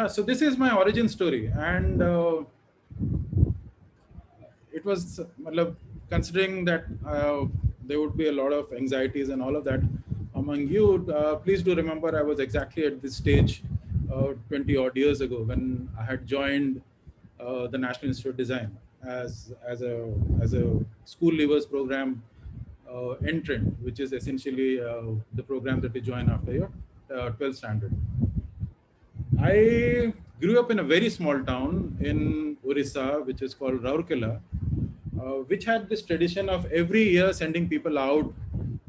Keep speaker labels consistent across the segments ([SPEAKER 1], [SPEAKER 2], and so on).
[SPEAKER 1] Yeah, so this is my origin story, and it was considering that there would be a lot of anxieties and all of that among you. Please do remember I was exactly at this stage 20 odd years ago when I had joined the National Institute of Design as a school leavers program entrant, which is essentially the program that you join after your 12th standard. I grew up in a very small town in Orissa, which is called Rourkela, which had this tradition of every year sending people out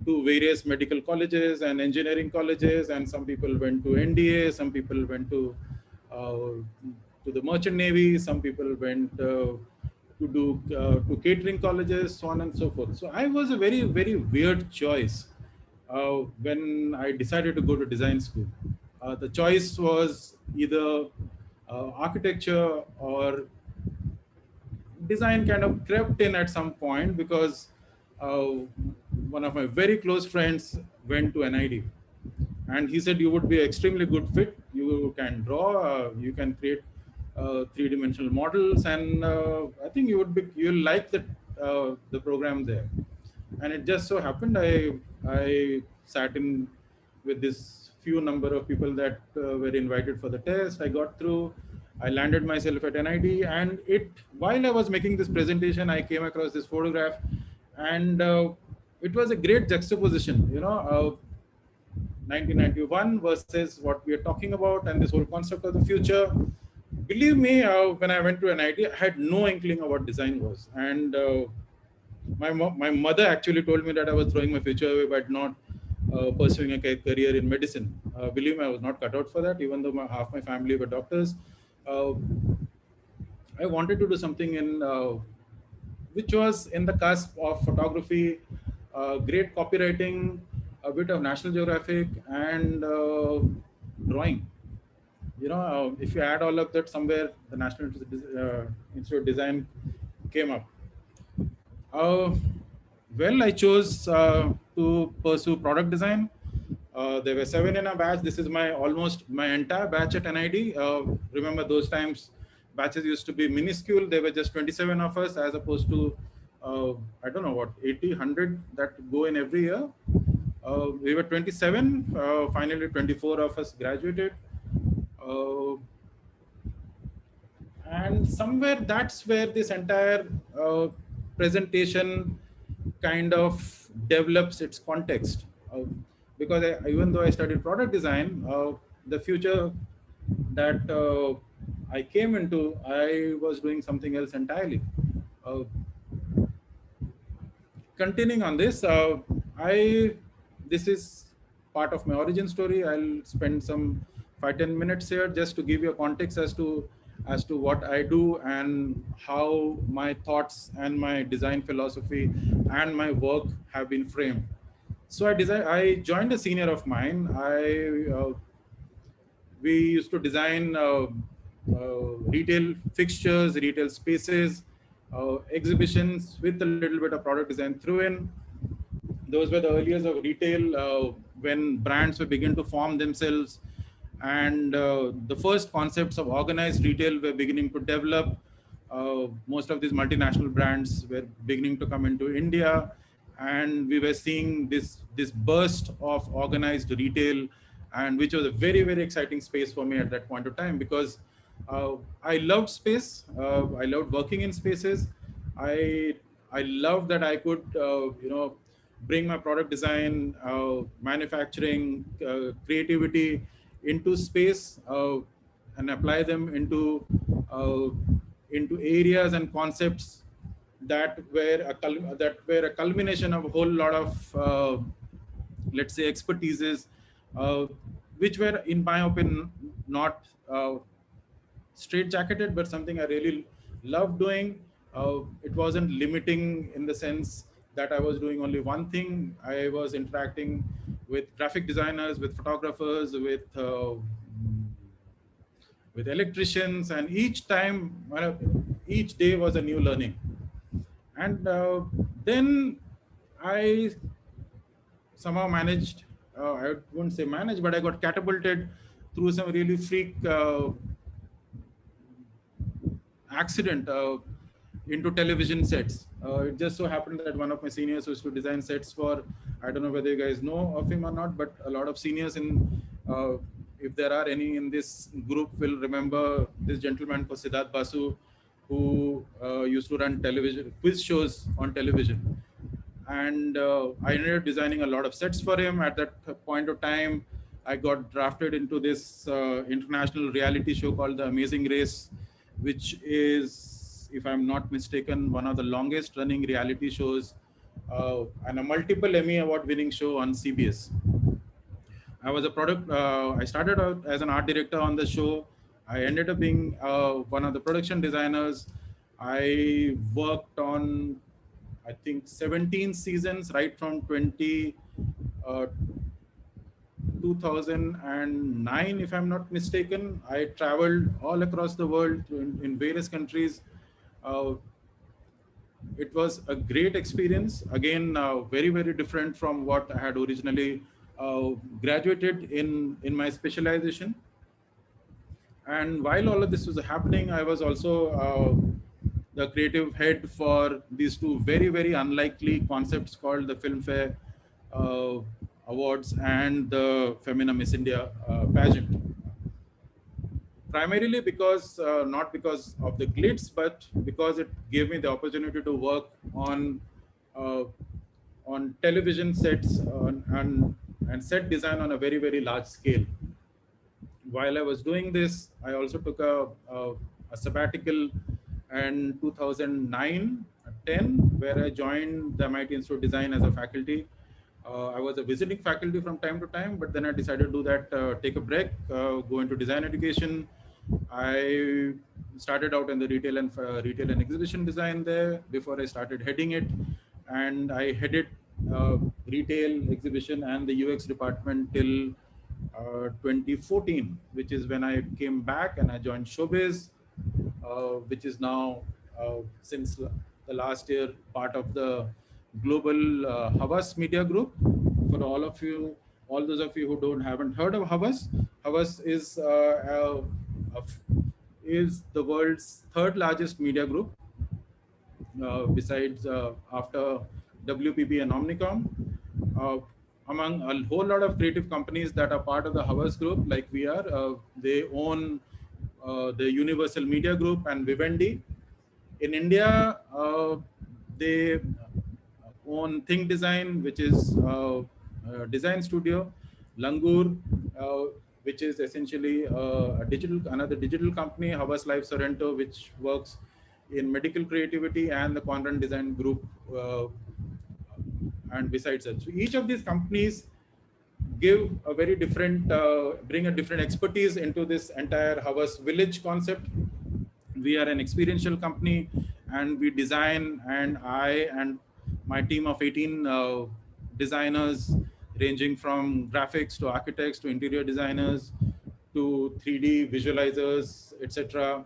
[SPEAKER 1] to various medical colleges and engineering colleges, and some people went to NDA, some people went to the Merchant Navy, some people went to catering colleges, so on and so forth. So I was a very, very weird choice when I decided to go to design school. The choice was either architecture or design. Kind of crept in at some point because one of my very close friends went to NID, and he said you would be an extremely good fit. You can draw, you can create three-dimensional models, and I think you'll like the program there. And it just so happened I sat in with this few number of people that were invited for the test. I got through. I landed myself at NID, and while I was making this presentation, I came across this photograph, and it was a great juxtaposition. 1991 versus what we are talking about, and this whole concept of the future. Believe me, when I went to NIT, I had no inkling of what design was, and my mother actually told me that I was throwing my future away by not pursuing a career in medicine. Believe me, I was not cut out for that, even though half my family were doctors. I wanted to do something which was in the cusp of photography, great copywriting, a bit of National Geographic, and drawing. If you add all of that, somewhere the National Institute of Design came up. Well, I chose to pursue product design. There were 7 in a batch. This is almost my entire batch at NID. Remember those times, batches used to be minuscule. There were just 27 of us, as opposed to I don't know what, 80, 100 that go in every year. We were 27. Finally, 24 of us graduated. And somewhere that's where this entire presentation kind of develops its context. Because even though I studied product design, the future that I came into, I was doing something else entirely. Continuing on this, this is part of my origin story. I'll spend some 5-10 minutes here just to give you a context as to what I do and how my thoughts and my design philosophy and my work have been framed. So I joined a senior of mine. We used to design retail fixtures, retail spaces, exhibitions with a little bit of product design through in. Those were the early years of retail when brands were beginning to form themselves, and the first concepts of organized retail were beginning to develop. Most of these multinational brands were beginning to come into India, and we were seeing this burst of organized retail, and which was a very, very exciting space for me at that point of time, because I loved space. I loved working in spaces. I loved that I could bring my product design, manufacturing, creativity into space and apply them into areas and concepts that were a culmination of a whole lot of let's say expertises, which were, in my opinion, not straight-jacketed, but something I really loved doing. It wasn't limiting in the sense that I was doing only one thing. I was interacting with graphic designers, with photographers, with electricians, and each day was a new learning. And then I somehow managed, I wouldn't say managed, but I got catapulted through some really freak accident into television sets. It just so happened that one of my seniors used to design sets for, I don't know whether you guys know of him or not, but a lot of seniors if there are any in this group, will remember this gentleman for Siddharth Basu, who used to run television quiz shows on television. And I ended up designing a lot of sets for him. At that point of time, I got drafted into this international reality show called The Amazing Race, which is, if I'm not mistaken, one of the longest running reality shows and a multiple Emmy award winning show on CBS. I was a I started out as an art director on the show. I ended up being one of the production designers. I worked on, I think, 17 seasons, right from 2009, if I'm not mistaken. I traveled all across the world in various countries. It was a great experience. Again, very, very different from what I had originally graduated in my specialization. And while all of this was happening, I was also the creative head for these two very, very unlikely concepts called the Filmfare Awards and the Femina Miss India pageant. Primarily because, not because of the glitz, but because it gave me the opportunity to work on television sets and set design on a very, very large scale. While I was doing this, I also took a sabbatical in 2009-10, where I joined the MIT Institute of Design as a faculty. I was a visiting faculty from time to time, but then I decided to do that, take a break, go into design education. I started out in the retail and exhibition design there before I started heading it. And I headed retail, exhibition, and the UX department till 2014, which is when I came back and I joined Shobiz, which is now, since the last year, part of the global Havas Media Group. For all those of you who haven't heard of Havas, Havas is the world's third largest media group, besides after WPP and Omnicom. Among a whole lot of creative companies that are part of the Havas group, like we are, they own the Universal Media Group and Vivendi. In India, they own Think Design, which is a design studio, Langur, which is essentially another digital company, Havas Life Sorrento, which works in medical creativity, and the Conrad Design Group. And besides that, so each of these companies give a very different, bring a different expertise into this entire Havas village concept. We are an experiential company, and we design, and I and my team of 18 designers, ranging from graphics to architects to interior designers to 3D visualizers, etc.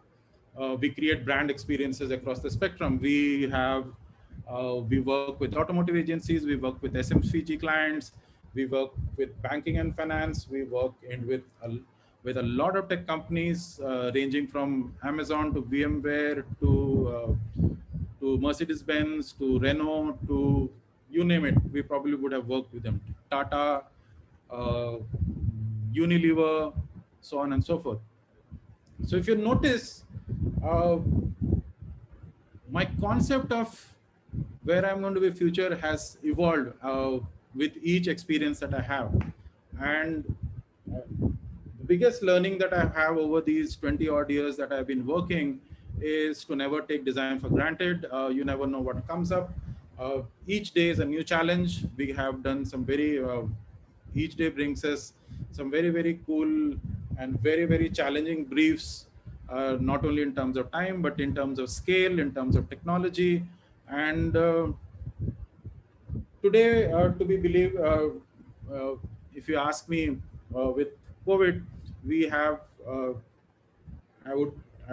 [SPEAKER 1] We create brand experiences across the spectrum. We work with automotive agencies, we work with SMCG clients, we work with banking and finance, we work with a lot of tech companies, ranging from Amazon to VMware to Mercedes-Benz to Renault to you name it. We probably would have worked with them. Tata, Unilever, so on and so forth. So if you notice, my concept of where I'm going to be future has evolved with each experience that I have. And the biggest learning that I have over these 20 odd years that I've been working is to never take design for granted. You never know what comes up. Each day is a new challenge. We have done some each day brings us some very, very cool and very, very challenging briefs, not only in terms of time, but in terms of scale, in terms of technology. And today, to be believed, if you ask me, with COVID, we have, I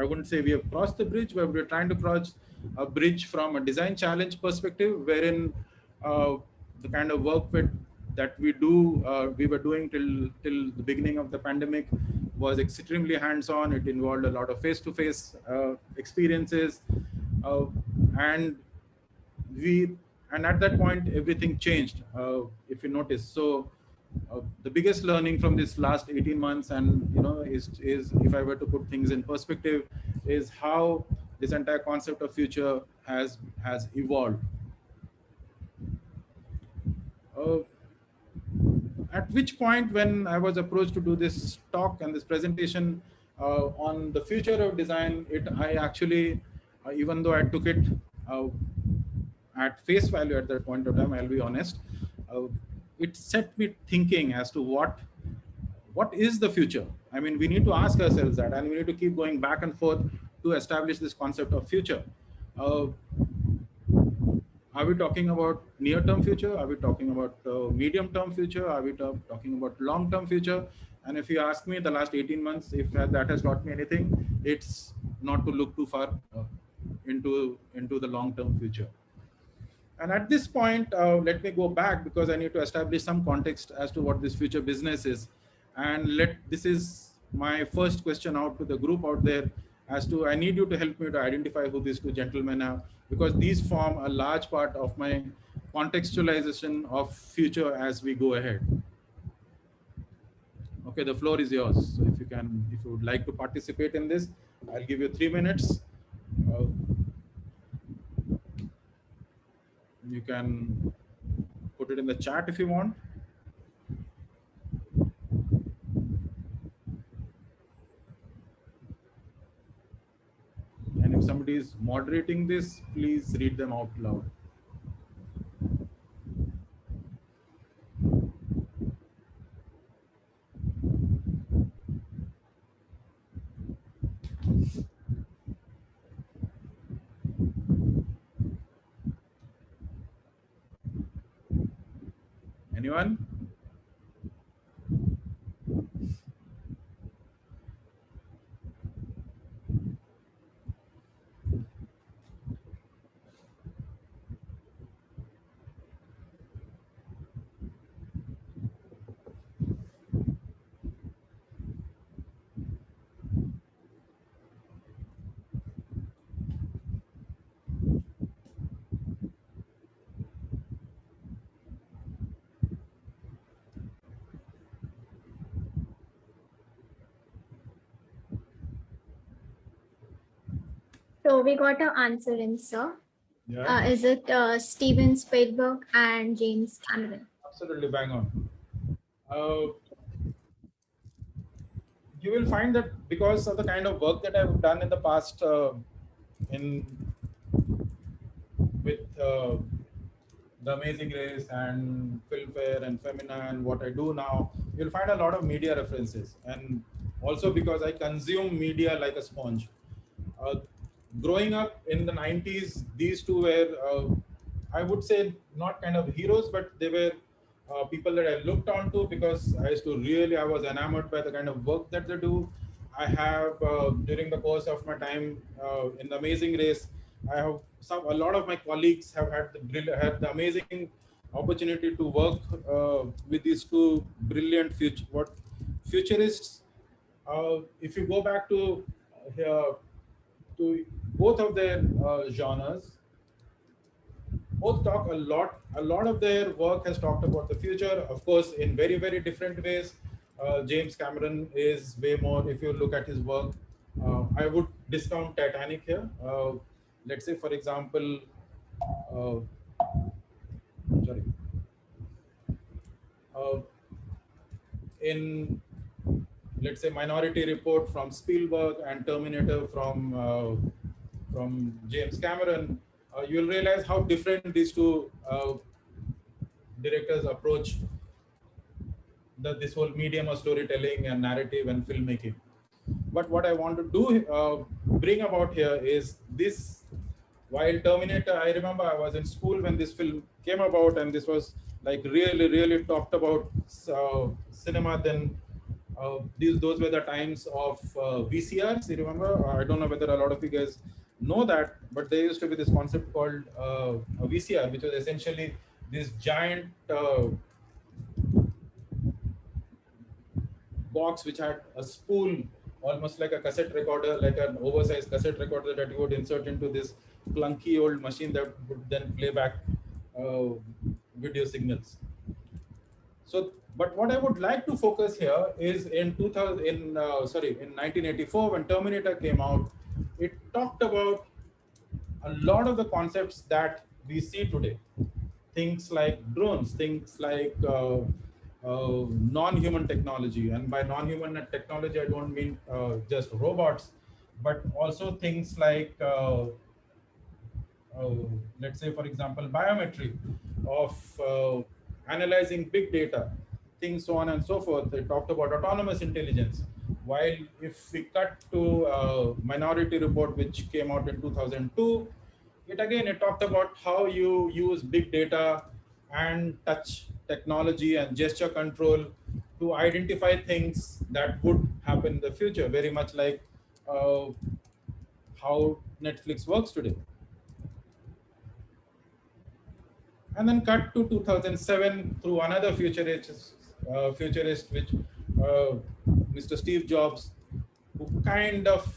[SPEAKER 1] wouldn't say we have crossed the bridge, but we're trying to cross a bridge from a design challenge perspective, wherein the kind of work that we were doing till the beginning of the pandemic was extremely hands-on. It involved a lot of face-to-face experiences, uh, and we and at that point everything changed, if you notice. So the biggest learning from this last 18 months, and is if I were to put things in perspective, is how this entire concept of future has evolved. uh, at which point, when I was approached to do this talk and this presentation on the future of design, I actually, even though I took it uh, at face value at that point of time, I'll be honest, uh, it set me thinking as to what is the future. I mean, we need to ask ourselves that, and we need to keep going back and forth to establish this concept of future. Uh, are we talking about near-term future? Are we talking about medium-term future? Are we talking about long-term future? And if you ask me, the last 18 months, if that has taught me anything, it's not to look too far into the long-term future. And at this point, let me go back, because I need to establish some context as to what this future business is. And this is my first question out to the group out there, as to, I need you to help me to identify who these two gentlemen are, because these form a large part of my contextualization of future as we go ahead. Okay, the floor is yours. So if you would like to participate in this, I'll give you 3 minutes. You can put it in the chat if you want. And if somebody is moderating this, please read them out loud. Anyone?
[SPEAKER 2] So we got an answer in, sir.
[SPEAKER 1] Yeah.
[SPEAKER 2] Is it Steven Spielberg and James Cameron?
[SPEAKER 1] Absolutely bang on. You will find that because of the kind of work that I've done in the past with The Amazing Race and Filmfare and Femina and what I do now, you'll find a lot of media references. And also because I consume media like a sponge. Growing up in the 90s, these two were, I would say, not kind of heroes, but they were people that I looked on to, because I was enamored by the kind of work that they do. I have, during the course of my time in The Amazing Race, a lot of my colleagues have had the amazing opportunity to work with these two brilliant futurists. If you go back to both of their genres, both talk a lot. A lot of their work has talked about the future, of course, in very, very different ways. James Cameron is way more, if you look at his work, I would discount Titanic here. Let's say, for example, in, let's say, Minority Report from Spielberg and Terminator from James Cameron, you'll realize how different these two directors approach this whole medium of storytelling and narrative and filmmaking. But what I want to do, bring about here is this. While Terminator, I remember I was in school when this film came about, and this was like really, really talked about cinema then. Those were the times of VCRs. You remember? I don't know whether a lot of you guys know that, but there used to be this concept called a VCR, which was essentially this giant box which had a spool, almost like a cassette recorder, like an oversized cassette recorder that you would insert into this clunky old machine that would then play back uh, video signals. So, but what I would like to focus here is in 2000, in 1984 when Terminator came out, it talked about a lot of the concepts that we see today. Things like drones, things like non-human technology, and by non-human technology, I don't mean just robots, but also things like uh, let's say, for example, biometry, of analyzing big data, things so on and so forth. They talked about autonomous intelligence. While if we cut to Minority Report, which came out in 2002, it talked about how you use big data and touch technology and gesture control to identify things that would happen in the future, very much like uh, how Netflix works today. And then cut to 2007 through another futurist, which uh, Mr. Steve Jobs, who kind of,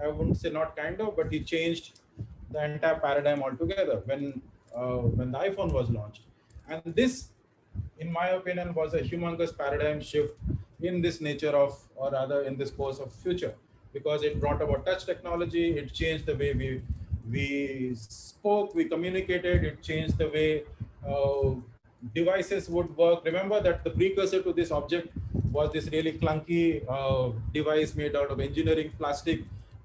[SPEAKER 1] I wouldn't say not kind of, but he changed the entire paradigm altogether when the iPhone was launched. And this, in my opinion, was a humongous paradigm shift in this nature of, or rather in this course of future, because it brought about touch technology. It changed the way we spoke, we communicated. It changed the way uh, devices would work. Remember that the precursor to this object was this really clunky device made out of engineering plastic,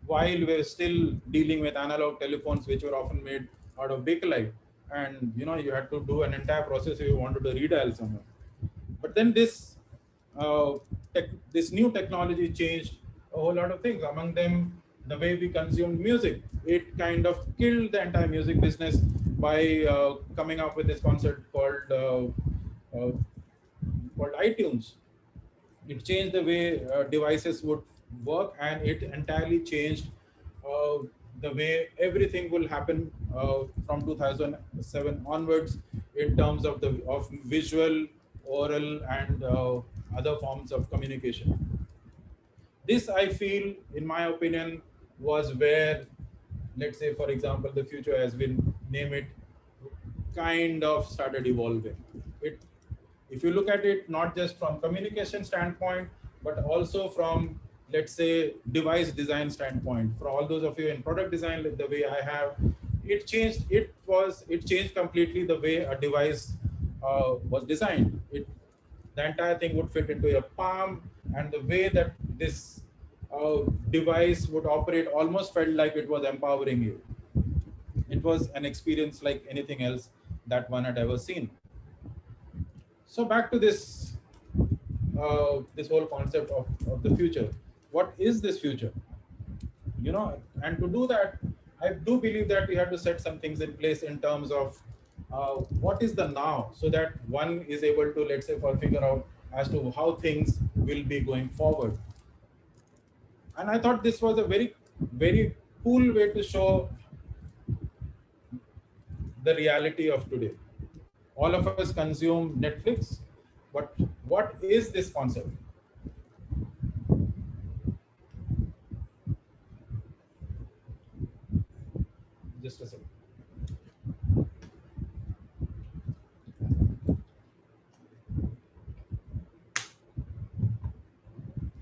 [SPEAKER 1] while we're still dealing with analog telephones, which were often made out of bakelite. And you had to do an entire process if you wanted to redial somewhere. But then uh, this new technology changed a whole lot of things. Among them, the way we consumed music. It kind of killed the entire music business by coming up with this concept called iTunes. It changed the way devices would work, and it entirely changed uh, the way everything will happen from 2007 onwards in terms of visual, oral, and other forms of communication. This, I feel, in my opinion, was where, let's say, for example, the future as we name it, kind of started evolving. It, if you look at it not just from communication standpoint, but also from, let's say, device design standpoint. For all those of you in product design, like the way I have, it changed completely the way a device was designed. The entire thing would fit into your palm, and the way that this device would operate almost felt like it was empowering you. It was an experience like anything else that one had ever seen. So back to this whole concept of the future. What is this future? And to do that, I do believe that we have to set some things in place in terms of what is the now, so that one is able to, let's say, figure out as to how things will be going forward. And I thought this was a very, very cool way to show the reality of today. All of us consume Netflix, but what is this concept? Just a second.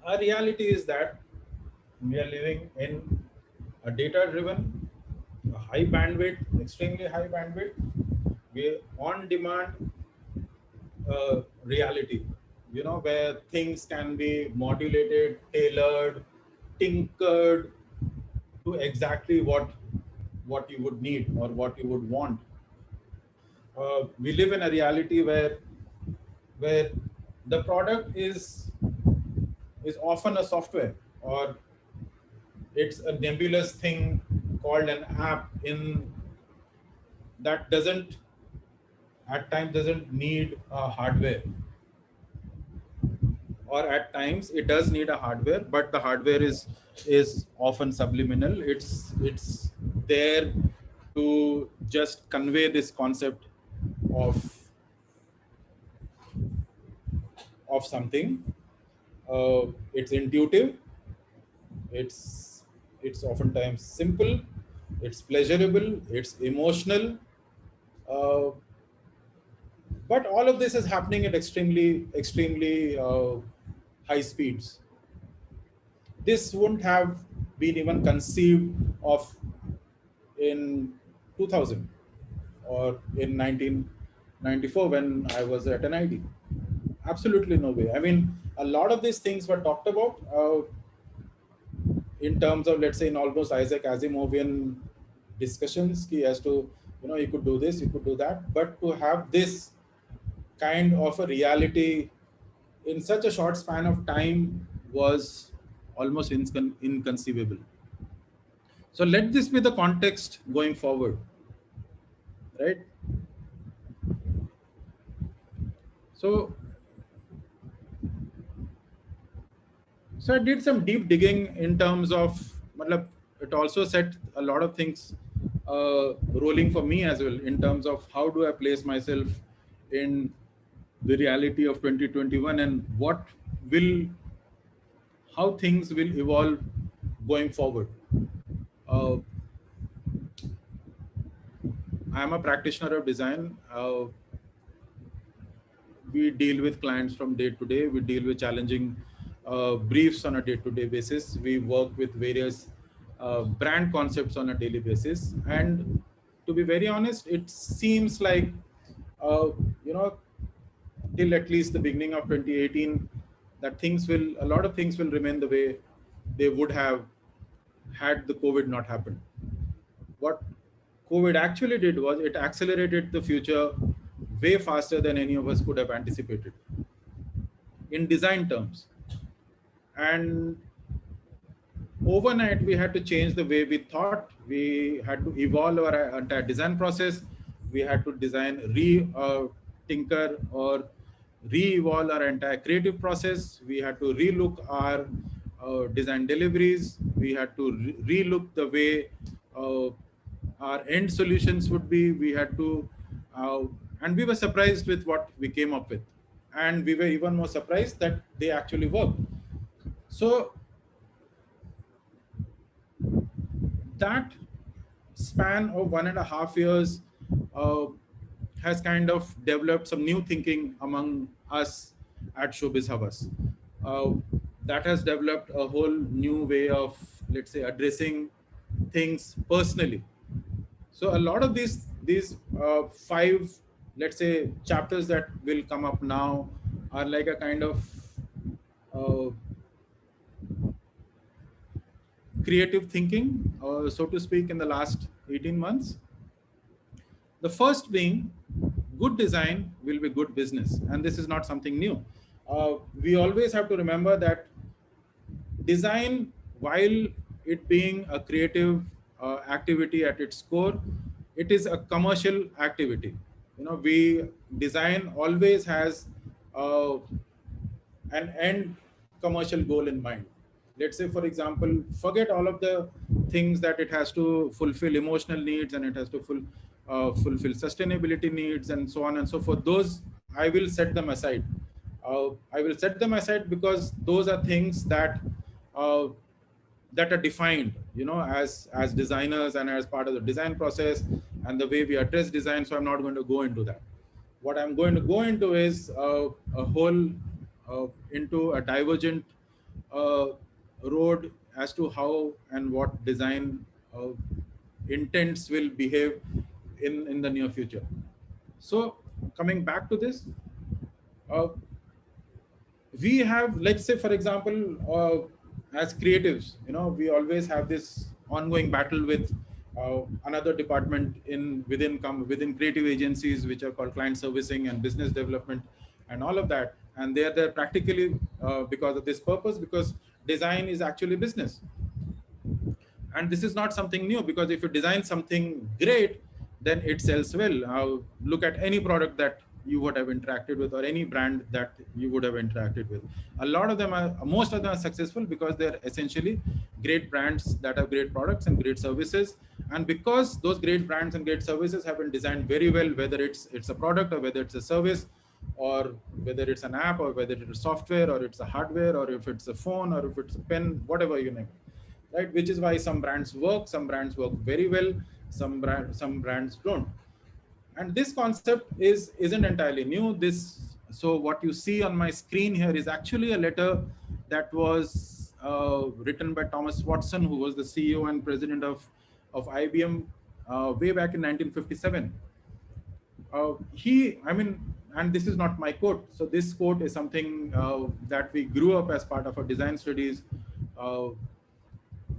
[SPEAKER 1] Our reality is that we are living in a data-driven, high bandwidth, extremely high bandwidth, we on-demand reality. Where things can be modulated, tailored, tinkered to exactly what you would need or what you would want. We live in a reality where the product is often a software, or it's a nebulous thing called an app in that doesn't at times doesn't need a hardware, or at times it does need a hardware, but the hardware is often subliminal. It's there to just convey this concept of something. It's intuitive. It's oftentimes simple. It's pleasurable. It's emotional. Uh, but all of this is happening at extremely high speeds. This wouldn't have been even conceived of in 2000 or in 1994 when I was at NIT. Absolutely no way. I mean, a lot of these things were talked about in terms of, let's say, in almost Isaac Asimovian discussions as to, you could do this, you could do that. But to have this kind of a reality in such a short span of time was almost inconceivable. So let this be the context going forward, right? So I did some deep digging in terms of, it also set a lot of things rolling for me as well in terms of how do I place myself in the reality of 2021 and how things will evolve going forward. I am a practitioner of design. We deal with clients from day to day. We deal with challenging briefs on a day-to-day basis. We work with various brand concepts on a daily basis. And to be very honest, it seems like, till at least the beginning of 2018, that a lot of things will remain the way they would have had the COVID not happened. What COVID actually did was it accelerated the future way faster than any of us could have anticipated in design terms. And overnight, we had to change the way we thought. We had to evolve our entire design process. We had to tinker or re-evolve our entire creative process. We had to relook our design deliveries. We had to relook the way our end solutions would be. We had to, and we were surprised with what we came up with. And we were even more surprised that they actually worked. So that span of 1.5 years has kind of developed some new thinking among us at Shobiz Havas. That has developed a whole new way of, let's say, addressing things personally. So a lot of these 5, let's say, chapters that will come up now are like a kind of creative thinking, so to speak, in the last 18 months. The first being, good design will be good business. And this is not something new. We always have to remember that design, while it being a creative activity at its core, it is a commercial activity. Design always has an end commercial goal in mind. Let's say, for example, forget all of the things that it has to fulfill emotional needs and it has to fulfill sustainability needs and so on and so forth. Those, I will set them aside. I will set them aside because those are things that are defined, as designers and as part of the design process and the way we address design. So I'm not going to go into that. What I'm going to go into is into a divergent road as to how and what design intents will behave in the near future. So coming back to this, we have, let's say, for example, as creatives, we always have this ongoing battle with another department within creative agencies, which are called client servicing and business development and all of that. And they're there practically because of this purpose, because design is actually business. And this is not something new, because if you design something great, then it sells well. Look at any product that you would have interacted with, or any brand that you would have interacted with. Most of them are successful because they're essentially great brands that have great products and great services. And because those great brands and great services have been designed very well, whether it's a product or whether it's a service, or whether it's an app, or whether it's software, or it's a hardware, or if it's a phone, or if it's a pen, whatever you name it, right? Which is why some brands work very well, some brands don't. And this concept isn't entirely new. So what you see on my screen here is actually a letter that was written by Thomas Watson, who was the CEO and president of IBM way back in 1957. And this is not my quote. So this quote is something that we grew up as part of our design studies,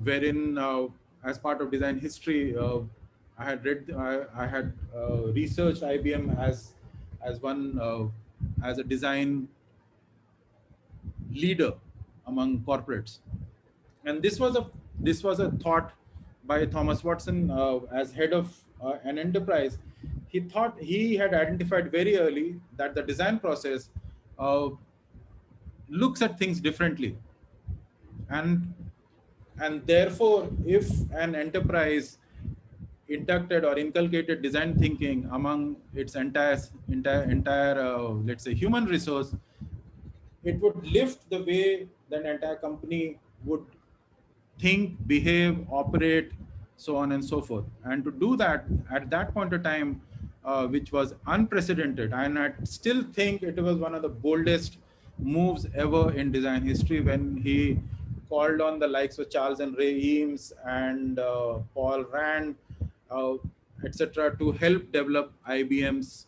[SPEAKER 1] wherein as part of design history, I had researched IBM as a design leader among corporates. And this was a thought by Thomas Watson as head of an enterprise. He thought he had identified very early that the design process looks at things differently, and therefore, if an enterprise inducted or inculcated design thinking among its entire let's say human resource, it would lift the way the entire company would think, behave, operate, so on and so forth. And to do that at that point of time, which was unprecedented, and I still think it was one of the boldest moves ever in design history, when he called on the likes of Charles and Ray Eames and Paul Rand, etc., to help develop IBM's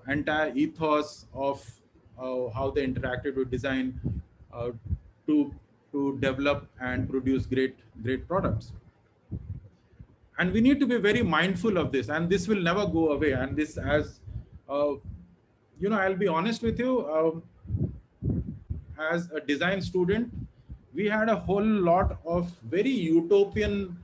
[SPEAKER 1] entire ethos of how they interacted with design to develop and produce great products. And we need to be very mindful of this, and this will never go away. And this, as I'll be honest with you, as a design student, we had a whole lot of very utopian,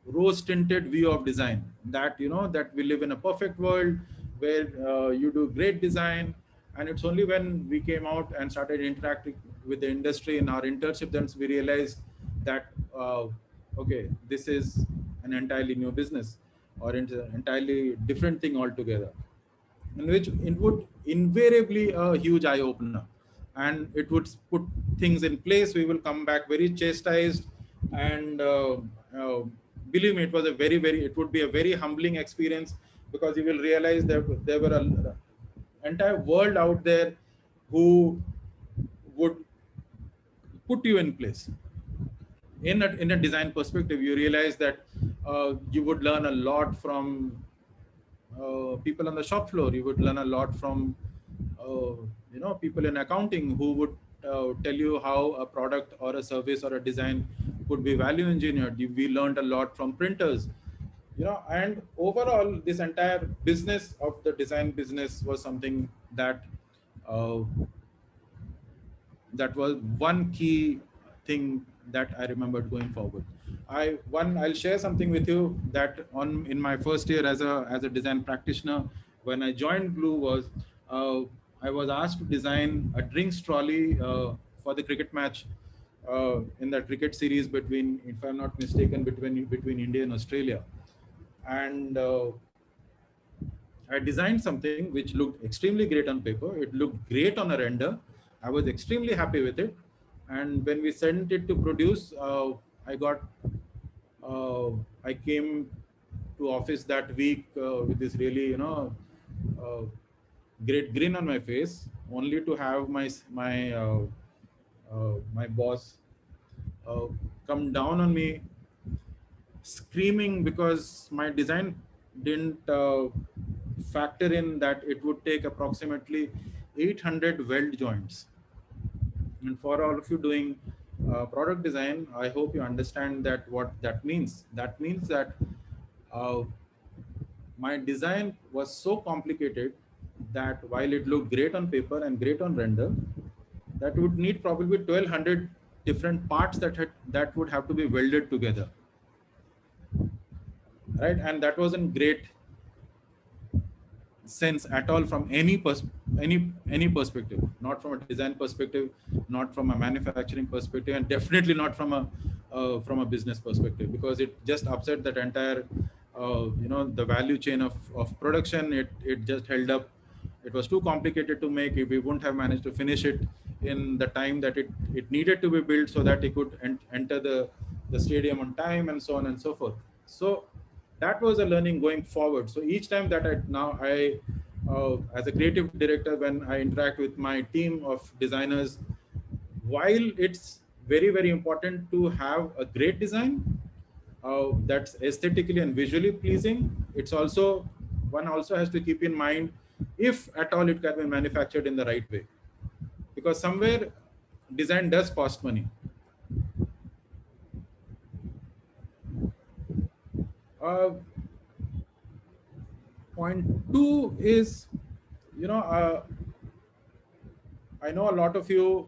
[SPEAKER 1] rose-tinted view of design, that that we live in a perfect world where you do great design. And it's only when we came out and started interacting with the industry in our internship, then we realized that okay, this is an entirely new business, or an entirely different thing altogether, in which it would invariably a huge eye opener, and it would put things in place. We will come back very chastised, and believe me, it would be a very humbling experience, because you will realize that there were an entire world out there who would put you in place. In a design perspective, you realize that you would learn a lot from people on the shop floor. You would learn a lot from people in accounting, who would tell you how a product or a service or a design could be value engineered. We learned a lot from printers, and overall, this entire business of the design business was something that that was one key thing that I remembered going forward. I'll share something with you that in my first year as a design practitioner, when I joined Glue, was I was asked to design a drinks trolley for the cricket match in the cricket series between, if I'm not mistaken, between India and Australia. And I designed something which looked extremely great on paper. It looked great on a render. I was extremely happy with it. And when we sent it to produce, I came to office that week with this really, great grin on my face, only to have my boss come down on me, screaming, because my design didn't factor in that it would take approximately 800 weld joints. And for all of you doing product design, I hope you understand that what that means. That means that my design was so complicated that while it looked great on paper and great on render, that would need probably 1,200 different parts that would have to be welded together, right? And that wasn't great sense at all from any perspective, not from a design perspective, not from a manufacturing perspective, and definitely not from a business perspective, because it just upset that entire the value chain of production. It just held up. It was too complicated to make. We wouldn't have managed to finish it in the time that it needed to be built so that it could enter the stadium on time, and so on and so forth. So that was a learning going forward. So each time that I as a creative director, when I interact with my team of designers, while it's very, very important to have a great design that's aesthetically and visually pleasing, it's also, one also has to keep in mind if at all it can be manufactured in the right way, because somewhere design does cost money. uh, Point two is, I know a lot of you,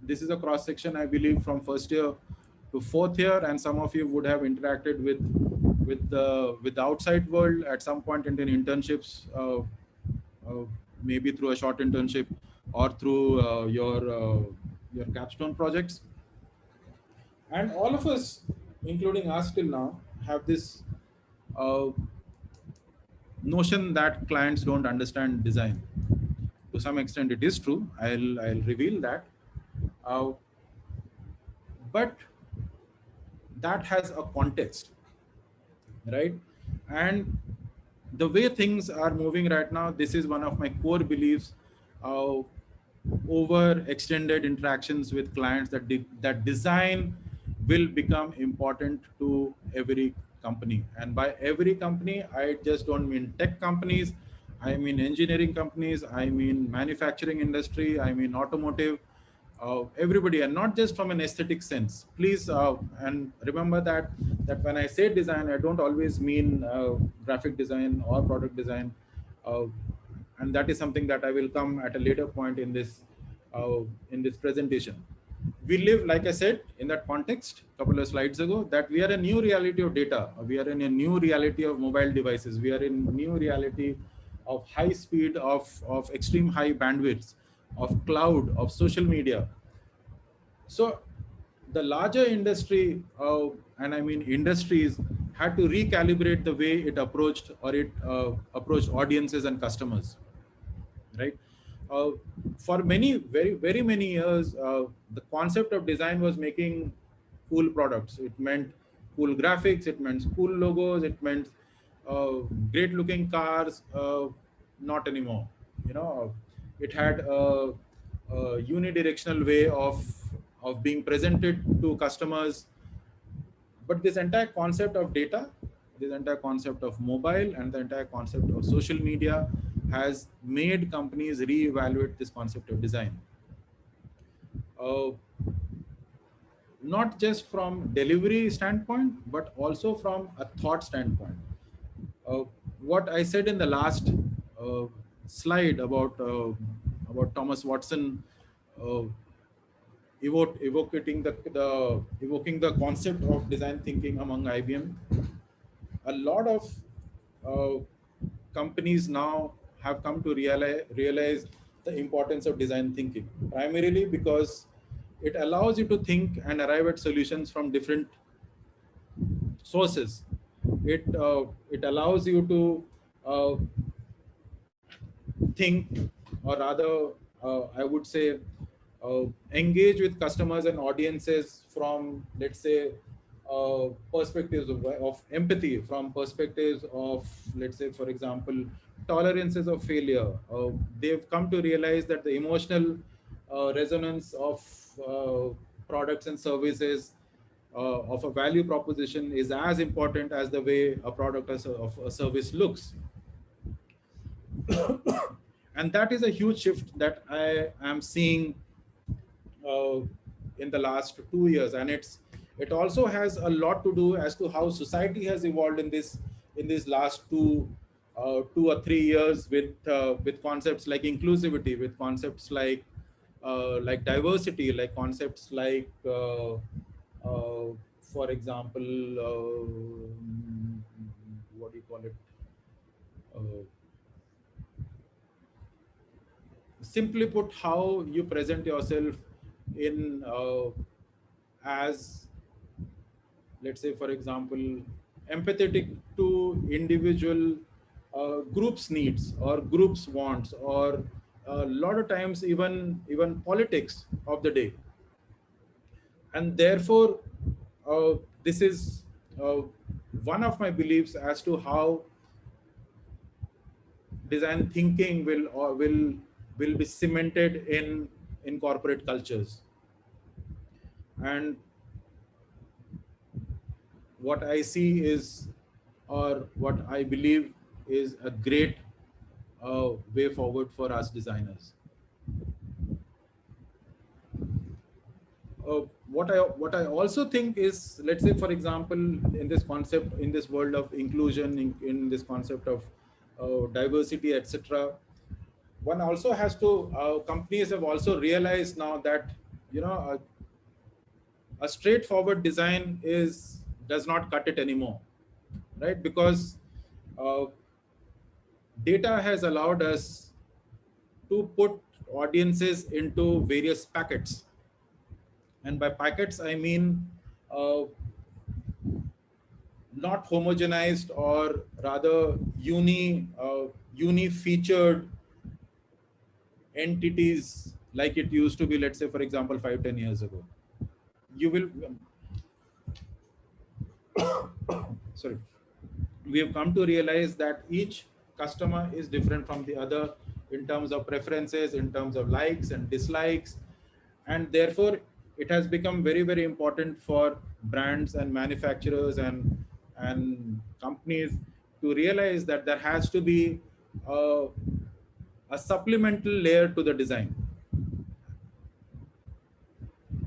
[SPEAKER 1] this is a cross section, I believe, from first year to fourth year, and some of you would have interacted with the outside world at some point in internships, maybe through a short internship or through your capstone projects. And all of us, including us till now, have this uh, notion that clients don't understand design. To some extent, it is true. I'll reveal that. Uh, but that has a context, right? And the way things are moving right now, this is one of my core beliefs. Over extended interactions with clients, that design will become important to every company. And by every company, I just don't mean tech companies, I mean engineering companies, I mean manufacturing industry, I mean automotive, everybody, and not just from an aesthetic sense. Please, and remember that when I say design, I don't always mean graphic design or product design, uh, and that is something that I will come at a later point in this presentation. We live, like I said, in that context a couple of slides ago, that we are a new reality of data. We are in a new reality of mobile devices. We are in a new reality of high speed, of extreme high bandwidths, of cloud, of social media. So the larger industry, and I mean industries, had to recalibrate the way it approached, or it approached audiences and customers, right? Uh, for many, very, very many years, the concept of design was making cool products. It meant cool graphics, it meant cool logos, it meant great looking cars. Not anymore. It had a unidirectional way of being presented to customers. But this entire concept of data, this entire concept of mobile, and the entire concept of social media has made companies reevaluate this concept of design. Uh, Not just from delivery standpoint, but also from a thought standpoint. Uh, what I said in the last uh, slide about Thomas Watson uh, evoking the concept of design thinking among IBM. A lot of uh, companies now have come to realize the importance of design thinking, primarily because it allows you to think and arrive at solutions from different sources. It allows you to uh, think, or rather, I would say, engage with customers and audiences from, let's say, perspectives of empathy, from perspectives of, let's say, for example, tolerances of failure. They've come to realize that the emotional resonance of products and services, of a value proposition, is as important as the way a product of a service looks. And that is a huge shift that I am seeing uh, in the last 2 years, and it also has a lot to do as to how society has evolved in these last 2 or 3 years, with concepts like inclusivity, with concepts like diversity, like concepts like for example, what do you call it, uh, simply put, how you present yourself in as, let's say, for example, empathetic to individual groups needs or groups wants, or a lot of times even politics of the day. And therefore this is one of my beliefs as to how design thinking will be cemented in corporate cultures. And what I see is, or what I believe is a great way forward for us designers. What I also think is, let's say, for example, in this concept, in this world of inclusion, in this concept of diversity, etc., one also has to, companies have also realized now that, a straightforward design does not cut it anymore, right? Because uh, data has allowed us to put audiences into various packets. And by packets, I mean uh, not homogenized, or rather uni-featured entities like it used to be, let's say, for example, 5-10 years ago. You will, sorry, we have come to realize that each customer is different from the other in terms of preferences, in terms of likes and dislikes. And therefore, it has become very, very important for brands and manufacturers and companies to realize that there has to be a supplemental layer to the design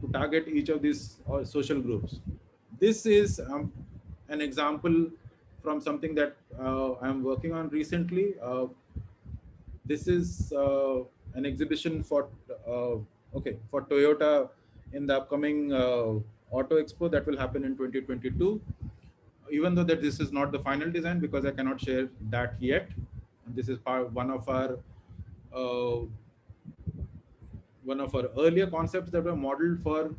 [SPEAKER 1] to target each of these social groups. This is an example from something that I'm working on recently. This is an exhibition for for Toyota in the upcoming Auto Expo that will happen in 2022. Even though that this is not the final design, because I cannot share that yet. And this is uh, one of our earlier concepts that were modeled for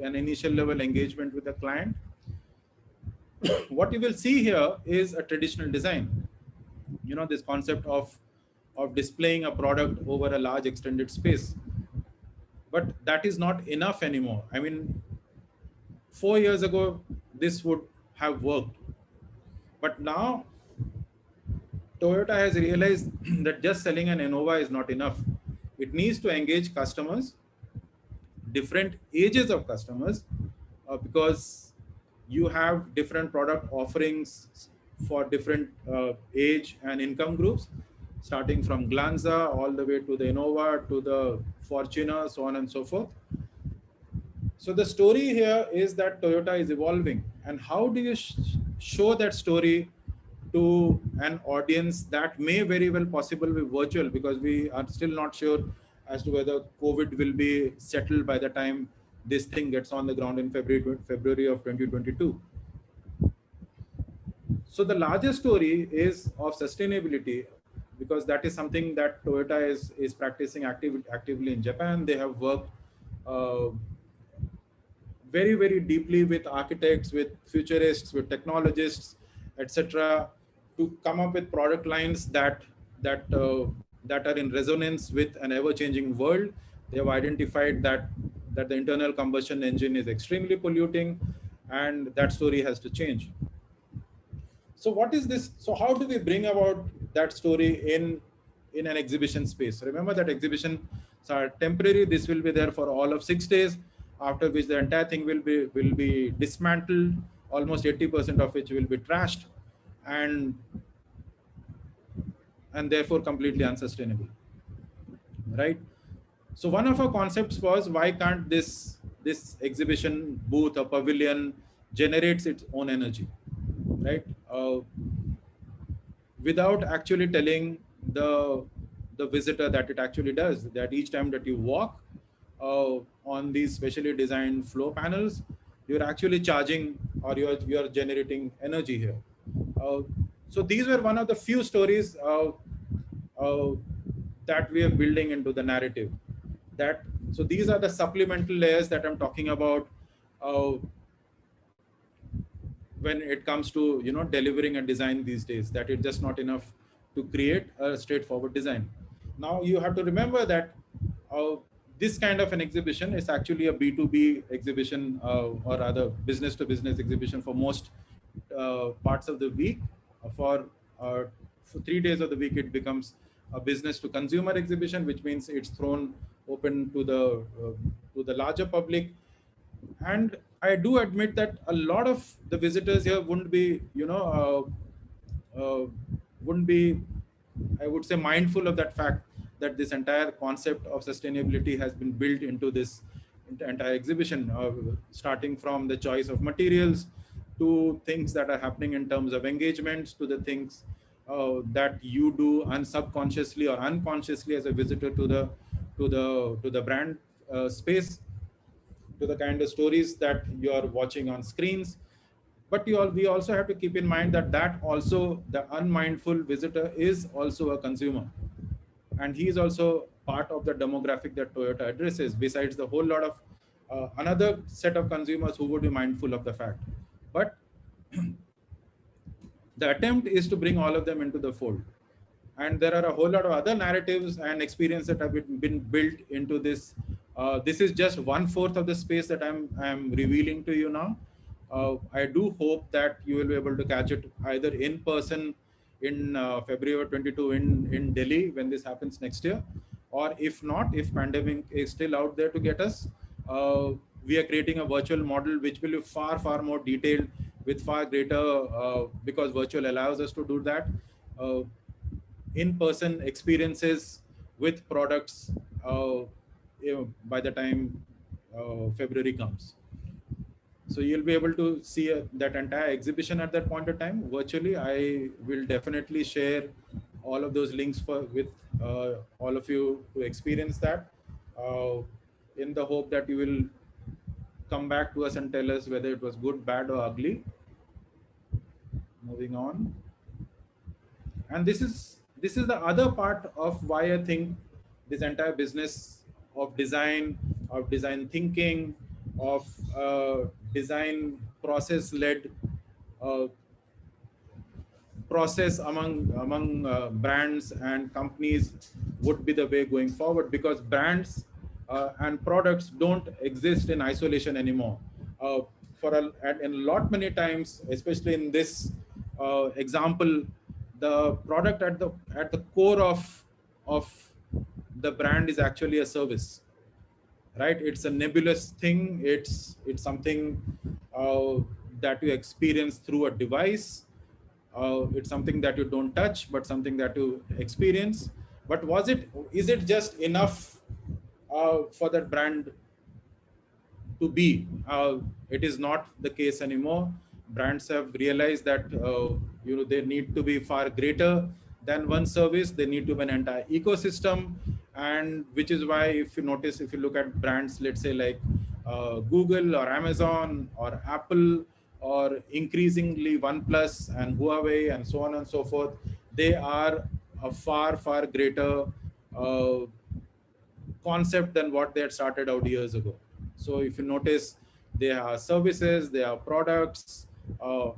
[SPEAKER 1] an initial level engagement with the client. What you will see here is a traditional design. This concept of displaying a product over a large extended space. But that is not enough anymore. I mean, 4 years ago, this would have worked. But now, Toyota has realized that just selling an Innova is not enough. It needs to engage customers, different ages of customers, because you have different product offerings for different age and income groups, starting from Glanza all the way to the Innova, to the Fortuner, so on and so forth. So the story here is that Toyota is evolving. And how do you show that story to an audience that may very well possibly be virtual, because we are still not sure as to whether COVID will be settled by the time this thing gets on the ground in February of 2022. So the larger story is of sustainability, because that is something that Toyota is practicing actively in Japan. They have worked very, very deeply with architects, with futurists, with technologists, etc., to come up with product lines that are in resonance with an ever-changing world. They have identified that the internal combustion engine is extremely polluting, and that story has to change. So what is this? So how do we bring about that story in an exhibition space? Remember that exhibitions are temporary. This will be there for all of 6 days, after which the entire thing will be dismantled, almost 80% of which will be trashed, and therefore completely unsustainable, right? So one of our concepts was, why can't this exhibition booth or pavilion generates its own energy, right? Without actually telling the visitor that it actually does, that each time that you walk on these specially designed floor panels, you're actually charging, or you're generating energy here. So these were one of the few stories that we are building into the narrative. So these are the supplemental layers that I'm talking about. when it comes to delivering a design these days, that it's just not enough to create a straightforward design. Now you have to remember that uh, this kind of an exhibition is actually a B2B exhibition, or rather business to business exhibition for most parts of the week. Uh, for 3 days of the week, it becomes a business to consumer exhibition, which means it's thrown open to the larger public. And I do admit that a lot of the visitors here wouldn't be, I would say, mindful of that fact that this entire concept of sustainability has been built into this entire exhibition, starting from the choice of materials to things that are happening in terms of engagements, to the things that you do unsubconsciously or unconsciously as a visitor to the brand space, to the kind of stories that you are watching on screens. But we also have to keep in mind that also the unmindful visitor is also a consumer, and he is also part of the demographic that Toyota addresses, besides the whole lot of another set of consumers who would be mindful of the fact. But the attempt is to bring all of them into the fold. And there are a whole lot of other narratives and experience that have been built into this. This is just 1/4 of the space that I'm revealing to you now. I do hope that you will be able to catch it either in person in February 22 in Delhi when this happens next year, or if not, if pandemic is still out there to get us, we are creating a virtual model which will be far more detailed, with far greater, because virtual allows us to do that, in-person experiences with products by the time February comes. So you'll be able to see that entire exhibition at that point of time virtually. I will definitely share all of those links with all of you to experience that, in the hope that you will come back to us and tell us whether it was good, bad, or ugly. Moving on. And this is the other part of why I think this entire business of design thinking, of design process-led uh, process among brands and companies would be the way going forward, because brands and products don't exist in isolation anymore. And a lot many times, especially in this example, the product at the core of the brand is actually a service, right? It's a nebulous thing. It's something that you experience through a device. It's something that you don't touch, but something that you experience. But is it just enough for that brand to be? It is not the case anymore. Brands have realized that they need to be far greater than one service. They need to be an entire ecosystem, and which is why, if you notice, if you look at brands, let's say like Google or Amazon or Apple, or increasingly OnePlus and Huawei and so on and so forth, they are a far greater concept than what they had started out years ago. So if you notice, they are services, they are products.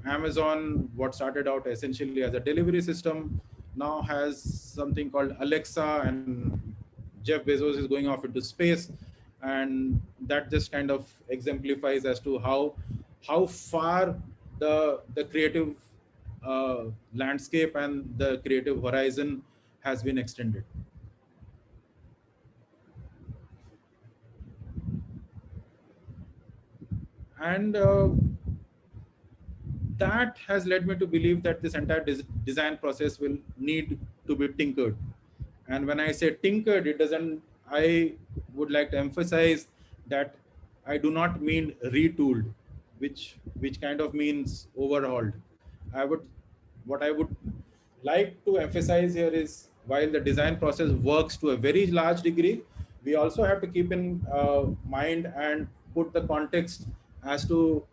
[SPEAKER 1] Amazon, what started out essentially as a delivery system, now has something called Alexa, and Jeff Bezos is going off into space. And that just kind of exemplifies as to how far the creative landscape and the creative horizon has been extended. And that has led me to believe that this entire design process will need to be tinkered. And when I say tinkered, I would like to emphasize that I do not mean retooled, which kind of means overhauled. What I would like to emphasize here is, while the design process works to a very large degree, we also have to keep in mind and put the context as to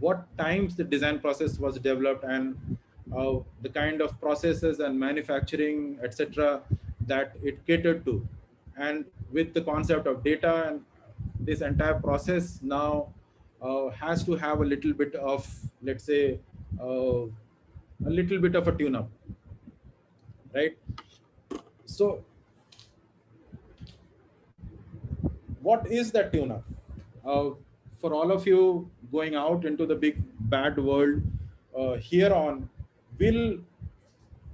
[SPEAKER 1] what times the design process was developed, and the kind of processes and manufacturing, etc., that it catered to. And with the concept of data and this entire process now has to have a little bit of, let's say, a little bit of a tune-up, right? So what is that tune-up? For all of you going out into the big bad world, here on, will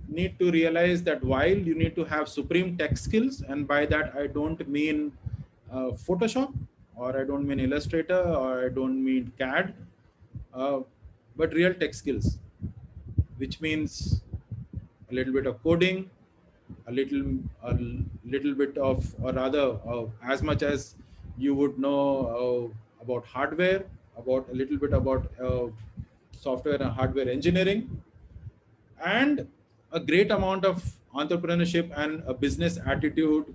[SPEAKER 1] need to realize that while you need to have supreme tech skills, and by that I don't mean Photoshop, or I don't mean Illustrator, or I don't mean CAD, uh, but real tech skills, which means a little bit of coding, a little a little bit of, or rather, as much as you would know about hardware, about a little bit about software and hardware engineering, and a great amount of entrepreneurship and a business attitude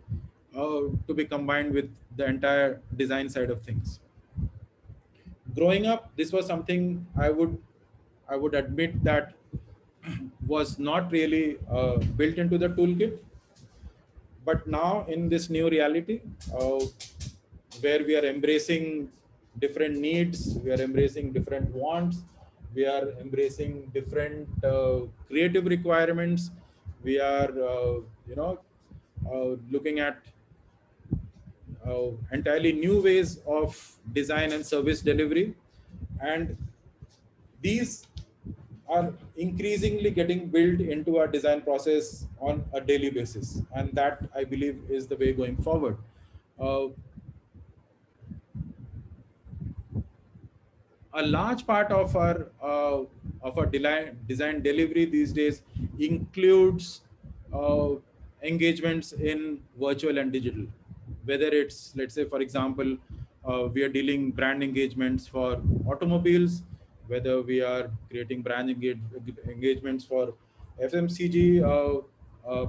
[SPEAKER 1] to be combined with the entire design side of things. Growing up, this was something I would admit that was not really built into the toolkit. But now in this new reality, where we are embracing different needs, we are embracing different wants, we are embracing different creative requirements, we are, looking at entirely new ways of design and service delivery. And these are increasingly getting built into our design process on a daily basis. And that, I believe, is the way going forward. Uh, a large part of our design delivery these days includes uh, engagements in virtual and digital. Whether it's, let's say, for example, we are dealing brand engagements for automobiles, whether we are creating brand engagements for FMCG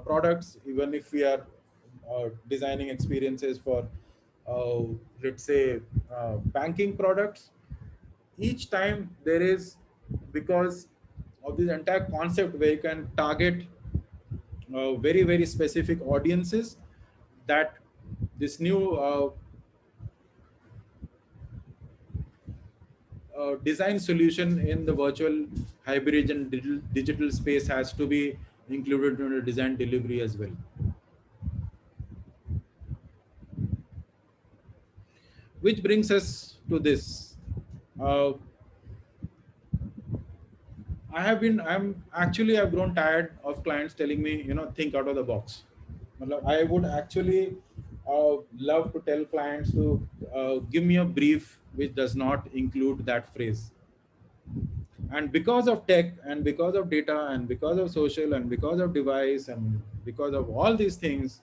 [SPEAKER 1] products, even if we are designing experiences for, uh, let's say, banking products. Each time there is, because of this entire concept where you can target very, very specific audiences, that this new design solution in the virtual, hybrid, and digital space has to be included in the design delivery as well. Which brings us to this. Uh, I've grown tired of clients telling me, think out of the box. I would actually love to tell clients to give me a brief which does not include that phrase. And because of tech, and because of data, and because of social, and because of device, and because of all these things,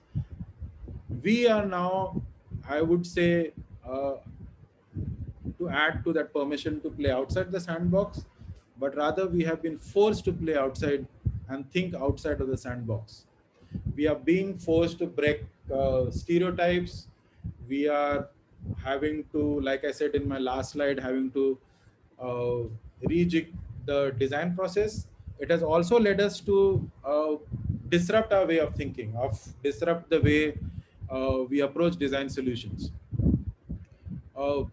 [SPEAKER 1] we are now, I would say, to add to that permission to play outside the sandbox, but rather we have been forced to play outside and think outside of the sandbox. We are being forced to break stereotypes. We are having to, like I said in my last slide, having to uh, rejig the design process. It has also led us to disrupt our way of thinking, disrupt the way we approach design solutions. Uh,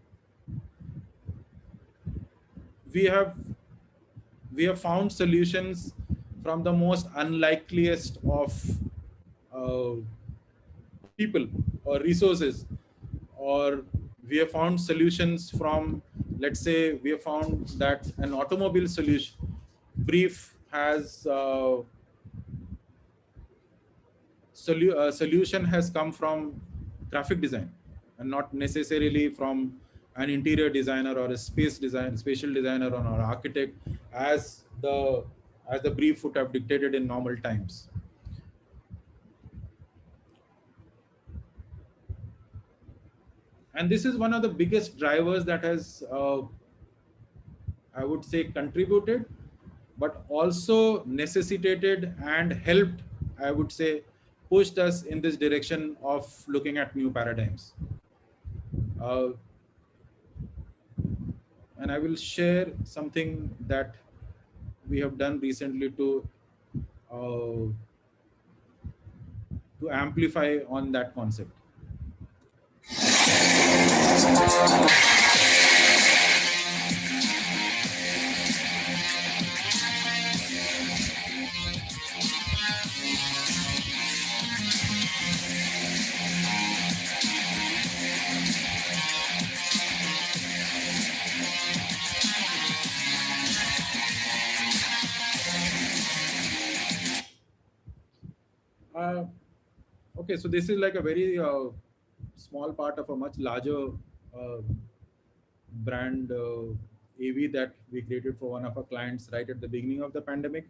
[SPEAKER 1] we have we have found solutions from the most unlikeliest of uh, people or resources, or we have found solutions from, let's say, we have found that an automobile solution brief has solution has come from graphic design, and not necessarily from an interior designer or a spatial designer or an architect, as the brief would have dictated in normal times. And this is one of the biggest drivers that has, I would say, contributed, but also necessitated and helped, I would say, pushed us in this direction of looking at new paradigms. Uh, and I will share something that we have done recently uh, to amplify on that concept. Uh, okay, so this is like a very small part of a much larger uh, brand AV that we created for one of our clients right at the beginning of the pandemic.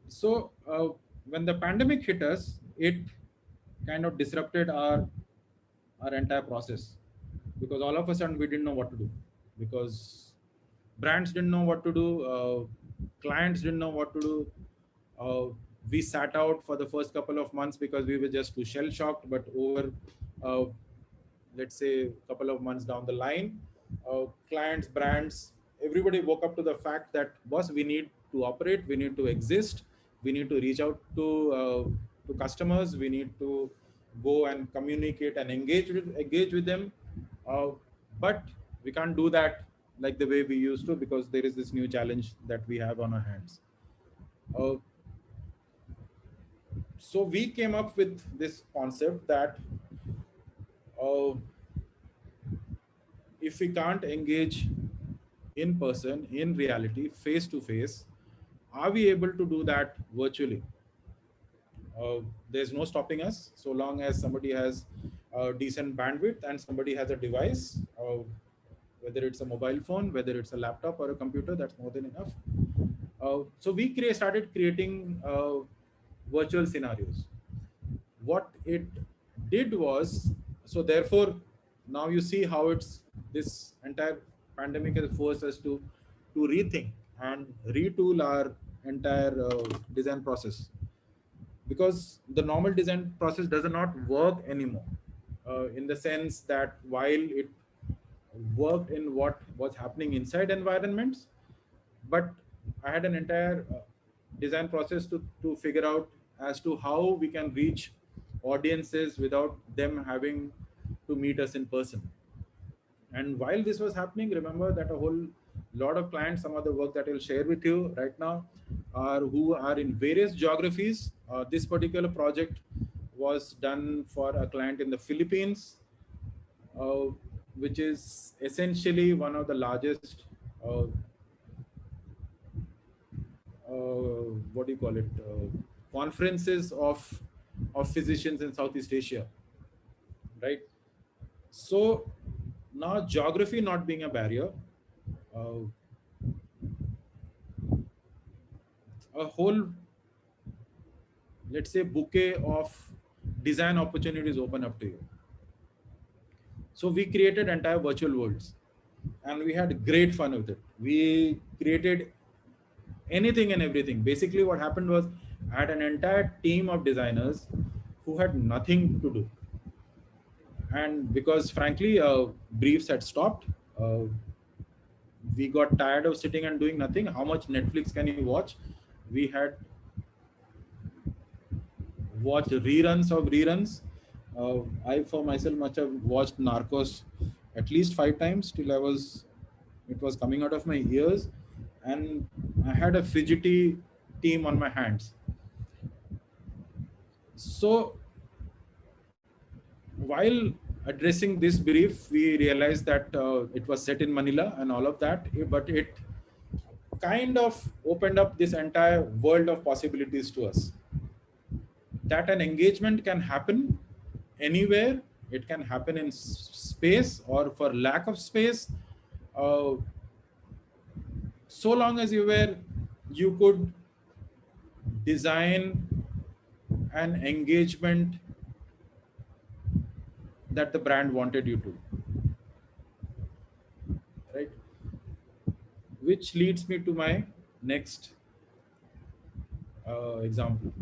[SPEAKER 1] So when the pandemic hit us, it kind of disrupted our entire process, because all of a sudden we didn't know what to do, because brands didn't know what to do, clients didn't know what to do. uh, we sat out for the first couple of months because we were just too shell shocked. But over uh, let's say a couple of months down the line, clients, brands, everybody woke up to the fact that, boss, we need to operate, we need to exist, we need to reach out to customers, we need to go and communicate and engage with them. uh, but we can't do that like the way we used to, because there is this new challenge that we have on our hands. uh, so we came up with this concept that uh, if we can't engage in person, in reality, face to face, are we able to do that virtually? uh, there's no stopping us, so long as somebody has decent bandwidth and somebody has a device, whether it's a mobile phone, whether it's a laptop or a computer, that's more than enough. So we started creating virtual scenarios. What it did was, so therefore, now you see how it's, this entire pandemic has forced us to rethink and retool our entire design process, because the normal design process does not work anymore, in the sense that while it worked in what was happening inside environments, but I had an entire design process to figure out as to how we can reach audiences without them having to meet us in person. And while this was happening, remember that a whole lot of clients, some of the work that I'll share with you right now, are who are in various geographies. This particular project was done for a client in the Philippines, uh, which is essentially one of the largest, uh, what do you call it, conferences of physicians in Southeast Asia, right? So now geography not being a barrier, uh, a whole, let's say, bouquet of design opportunities open up to you. So we created entire virtual worlds, and we had great fun with it. We created anything and everything. Basically what happened was, I had an entire team of designers who had nothing to do, and because frankly briefs had stopped, uh, we got tired of sitting and doing nothing. How much Netflix can you watch? We had watched reruns of reruns. I for myself must have watched Narcos at least 5 times till it was coming out of my ears, and I had a fidgety team on my hands. So while addressing this brief, we realized that it was set in Manila and all of that, but it kind of opened up this entire world of possibilities to us, that an engagement can happen anywhere. It can happen in space or for lack of space, uh, so long as you could design an engagement that the brand wanted you to, right? Which leads me to my next example.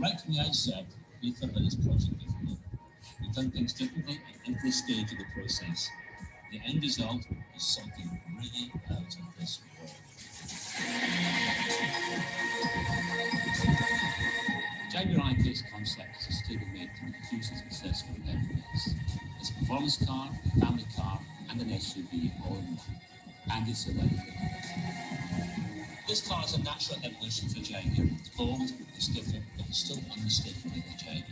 [SPEAKER 3] Right from the outset, we thought about this project differently. We've done things differently at every stage of the process. The end result is something really out of this world. Jaguar IK's concept is tailor-made to make use of successful evidence. It's a performance car, a family car, and an SUV all in one. And it's electric. This car is a natural evolution for Jaguar. It's bold, it's different, still unmistakably Chinese.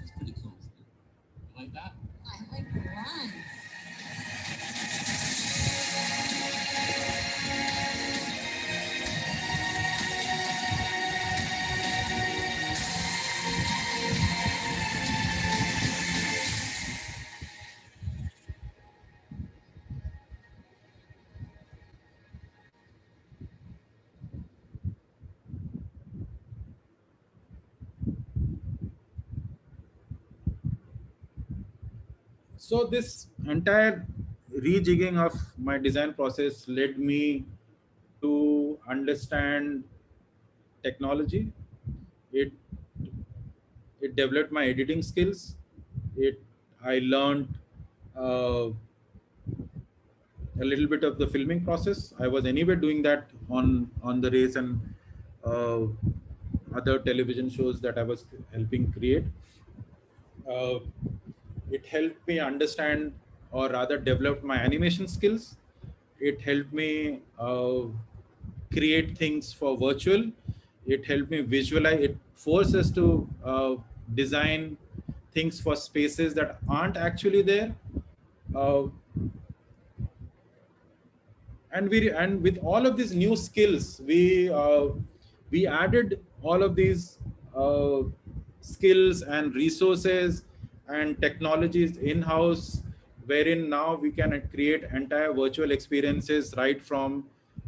[SPEAKER 3] It's pretty cool. You like that?
[SPEAKER 4] I like the run.
[SPEAKER 1] So this entire rejigging of my design process led me to understand technology. It it developed my editing skills. It I learned uh, a little bit of the filming process. I was anyway doing that on the race and uh, other television shows that I was helping create. Uh, it helped me understand, or rather develop my animation skills. It helped me create things for virtual. It helped me visualize. It forced us to design things for spaces that aren't actually there. uh, and with all of these new skills, we added all of these uh, skills and resources and technologies in house, wherein now we can create entire virtual experiences, right from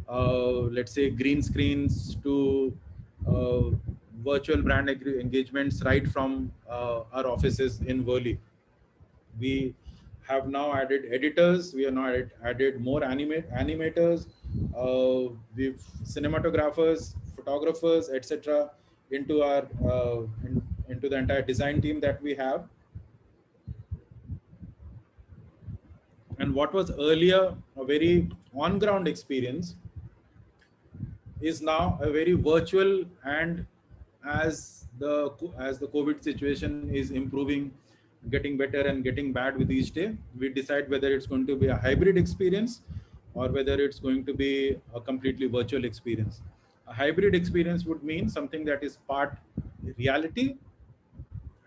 [SPEAKER 1] let's say green screens to uh, virtual brand engagements, right from our offices in Worli. We have now added editors. We have now added more animators. We've cinematographers, photographers, etc. into our into the entire design team that we have. And what was earlier a very on-ground experience is now a very virtual. And as the COVID situation is improving, getting better and getting bad with each day, we decide whether it's going to be a hybrid experience or whether it's going to be a completely virtual experience. A hybrid experience would mean something that is part reality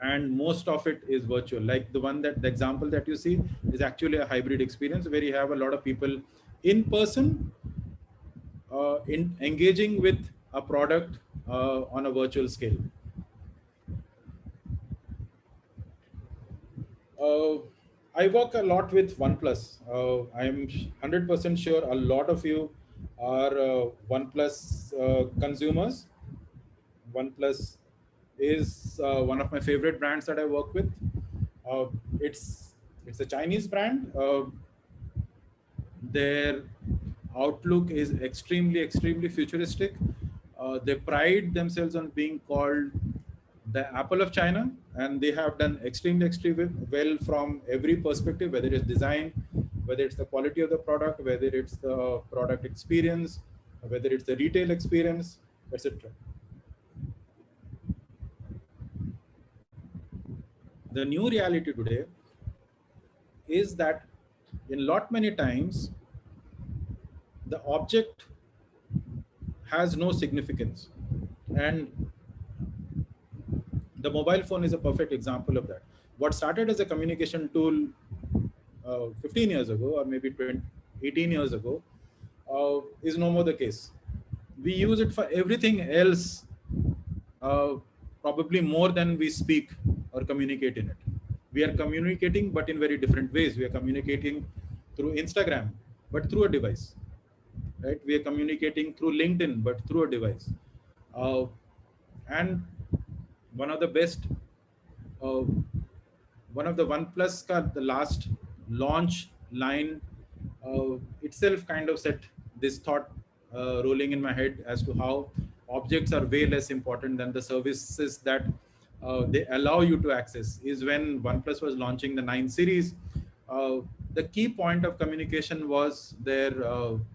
[SPEAKER 1] and most of it is virtual. Like the example that you see is actually a hybrid experience where you have a lot of people in person in engaging with a product on a virtual scale. Uh, I work a lot with OnePlus. I'm 100% sure a lot of you are OnePlus consumers. OnePlus is one of my favorite brands that I work with. Uh, it's it's a Chinese brand. Their outlook is extremely futuristic. They pride themselves on being called the Apple of China, and they have done extremely well from every perspective, whether it's design, whether it's the quality of the product, whether it's the product experience, whether it's the retail experience, etc. The new reality today is that in lot many times the object has no significance, and the mobile phone is a perfect example of that. What started as a communication tool 15 years ago, or maybe 18 years ago, is no more the case. We use it for everything else, uh, probably more than we speak or communicate in it. We are communicating, but in very different ways. We are communicating through Instagram, but through a device, right? We are communicating through LinkedIn, but through a device. And one of the best, uh, one of the OnePlus the last launch line itself kind of set this thought rolling in my head as to how objects are way less important than the services that they allow you to access. Is when OnePlus was launching the 9 series, the key point of communication was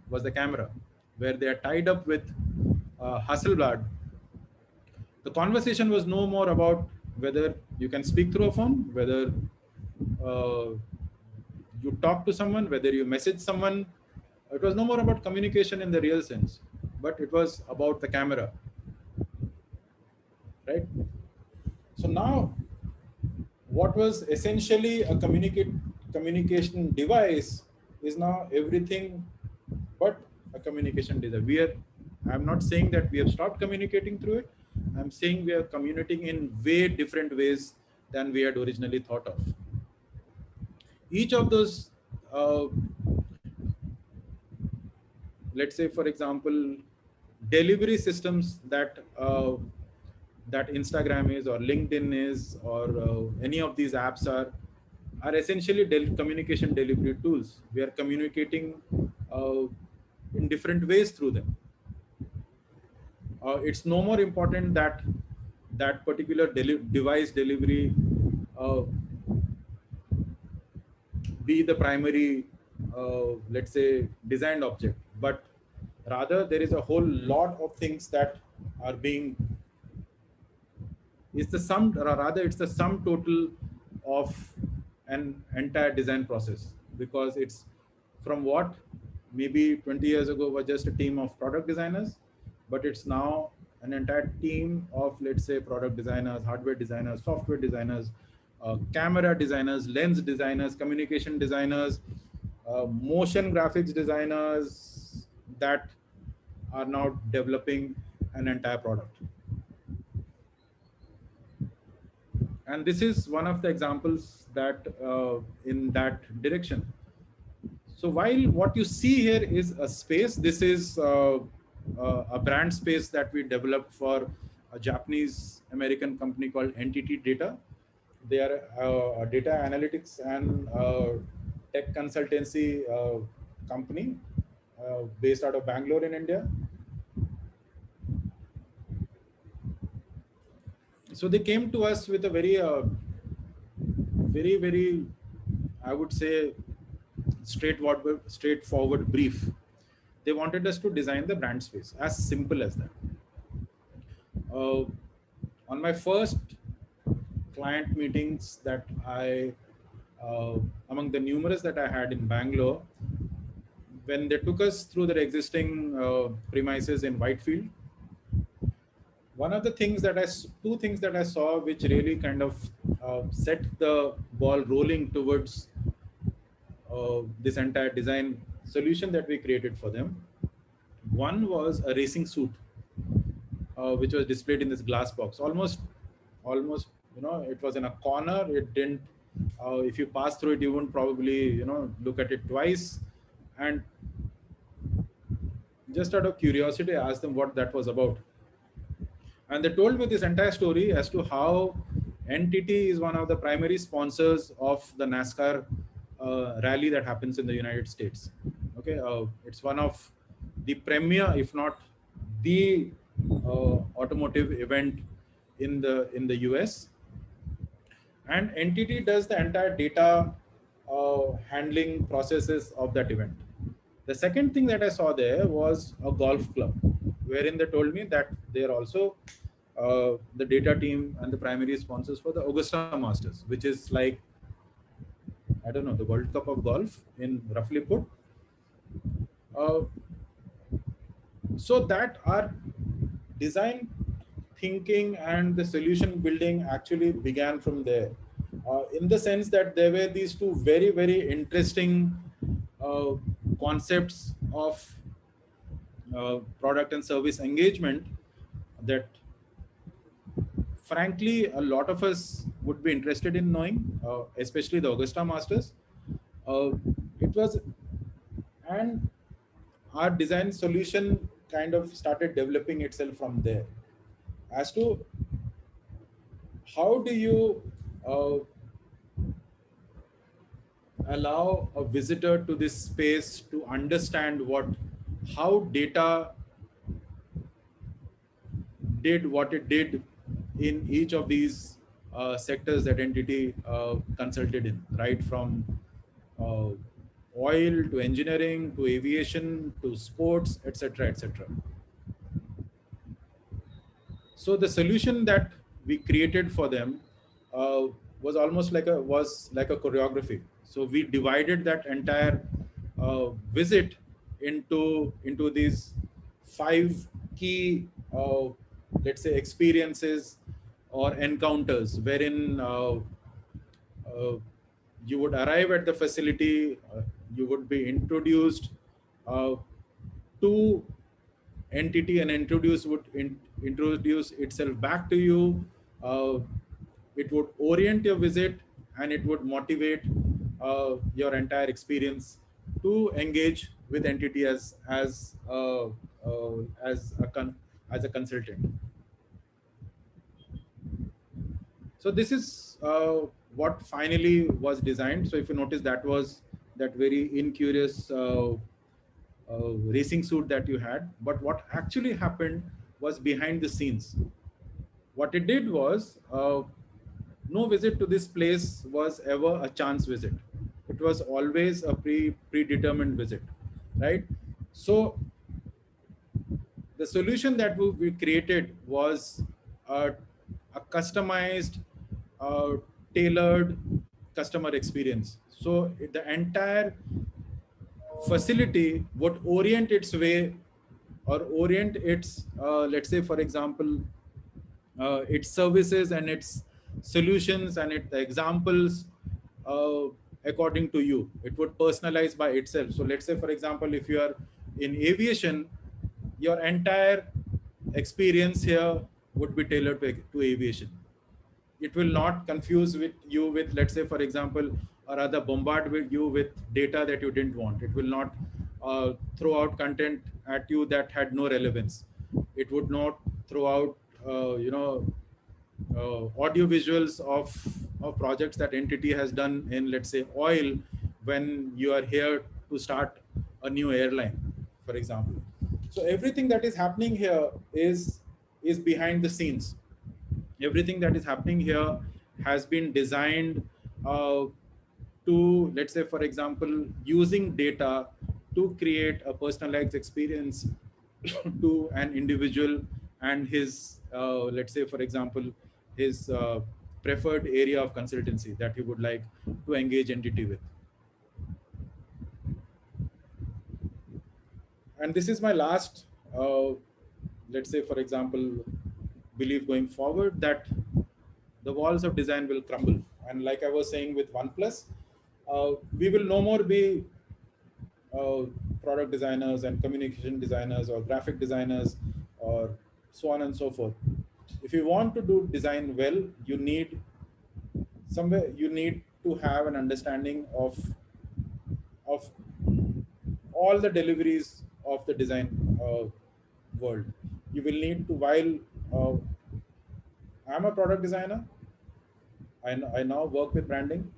[SPEAKER 1] was the camera, where they are tied up with Hasselblad. The conversation was no more about whether you can speak through a phone, whether uh, you talk to someone, whether you message someone. It was no more about communication in the real sense, but it was about the camera. right? So now, what was essentially a communication device is now everything but a communication device. I'm not saying that we have stopped communicating through it. I'm saying we are communicating in way different ways than we had originally thought of. Each of those, let's say, for example, delivery systems that Instagram is, or LinkedIn is, or any of these apps are essentially communication delivery tools. We are communicating in different ways through them. It's no more important that that particular device delivery uh, be the primary, let's say, designed object, but rather there is a whole lot of things that are being, it's the sum, or rather it's the sum total of an entire design process, because it's from what maybe 20 years ago was just a team of product designers, but it's now an entire team of, let's say, product designers, hardware designers, software designers, camera designers, lens designers, communication designers, motion graphics designers, that are now developing an entire product. And this is one of the examples that in that direction. So while what you see here is a space, this is a brand space that we developed for a Japanese American company called Entity Data. They are a data analytics and tech consultancy company based out of Bangalore in India. So they came to us with a very, very, I would say, straightforward brief. They wanted us to design the brand space, as simple as that. On my first client meetings that among the numerous that I had in Bangalore, when they took us through their existing premises in Whitefield, one of the things that two things that I saw, which really kind of set the ball rolling towards this entire design solution that we created for them. One was a racing suit, which was displayed in this glass box. Almost, it was in a corner. It didn't. If you pass through it, you wouldn't probably, look at it twice. And just out of curiosity, I asked them what that was about. And they told me this entire story as to how NTT is one of the primary sponsors of the NASCAR rally that happens in the United States. Okay, it's one of the premier, if not the automotive event in the US. And NTT does the entire data handling processes of that event. The second thing that I saw there was a golf club, wherein they told me that they are also the data team and the primary sponsors for the Augusta Masters, which is like, I don't know, the World Cup of golf in roughly put. So that our design thinking and the solution building actually began from there, in the sense that there were these two very, very interesting concepts of product and service engagement that frankly a lot of us would be interested in knowing, especially the Augusta Masters. It was, and our design solution kind of started developing itself from there as to how do you allow a visitor to this space to understand how data did what it did in each of these sectors that entity consulted in, right from oil to engineering to aviation to sports, etc., etc. So the solution that we created for them was almost like a choreography. So we divided that entire visit into these 5 key, let's say, experiences or encounters wherein you would arrive at the facility, you would be introduced to entity, and introduce would introduce itself back to you. It would orient your visit, and it would motivate your entire experience to engage with entity as a consultant. So this is what finally was designed. So if you notice, that was that very incurious racing suit that you had. But what actually happened was behind the scenes. What it did was, no visit to this place was ever a chance visit. It was always a predetermined visit, right? So the solution that we created was a customized, tailored customer experience. So the entire facility would orient its way, or orient its, let's say, for example, its services and its solutions and its examples according to you. It would personalize by itself. So let's say, for example, if you are in aviation, your entire experience here would be tailored to aviation. It will not confuse you with, let's say, for example, or rather bombard with you with data that you didn't want. It will not throw out content at you that had no relevance. It would not throw out, audio visuals of projects that entity has done in, let's say, oil, when you are here to start a new airline, for example. So everything that is happening here is behind the scenes. Everything that is happening here has been designed to, let's say, for example, using data to create a personalized experience to an individual and his, let's say, for example, his preferred area of consultancy that he would like to engage entity with. And this is my last, let's say, for example, belief going forward, that the walls of design will crumble. And like I was saying with OnePlus, we will no more be product designers and communication designers or graphic designers or so on and so forth. If you want to do design well, you need to have an understanding of all the deliveries of the design world. You will need to, while I'm a product designer, I now work with branding.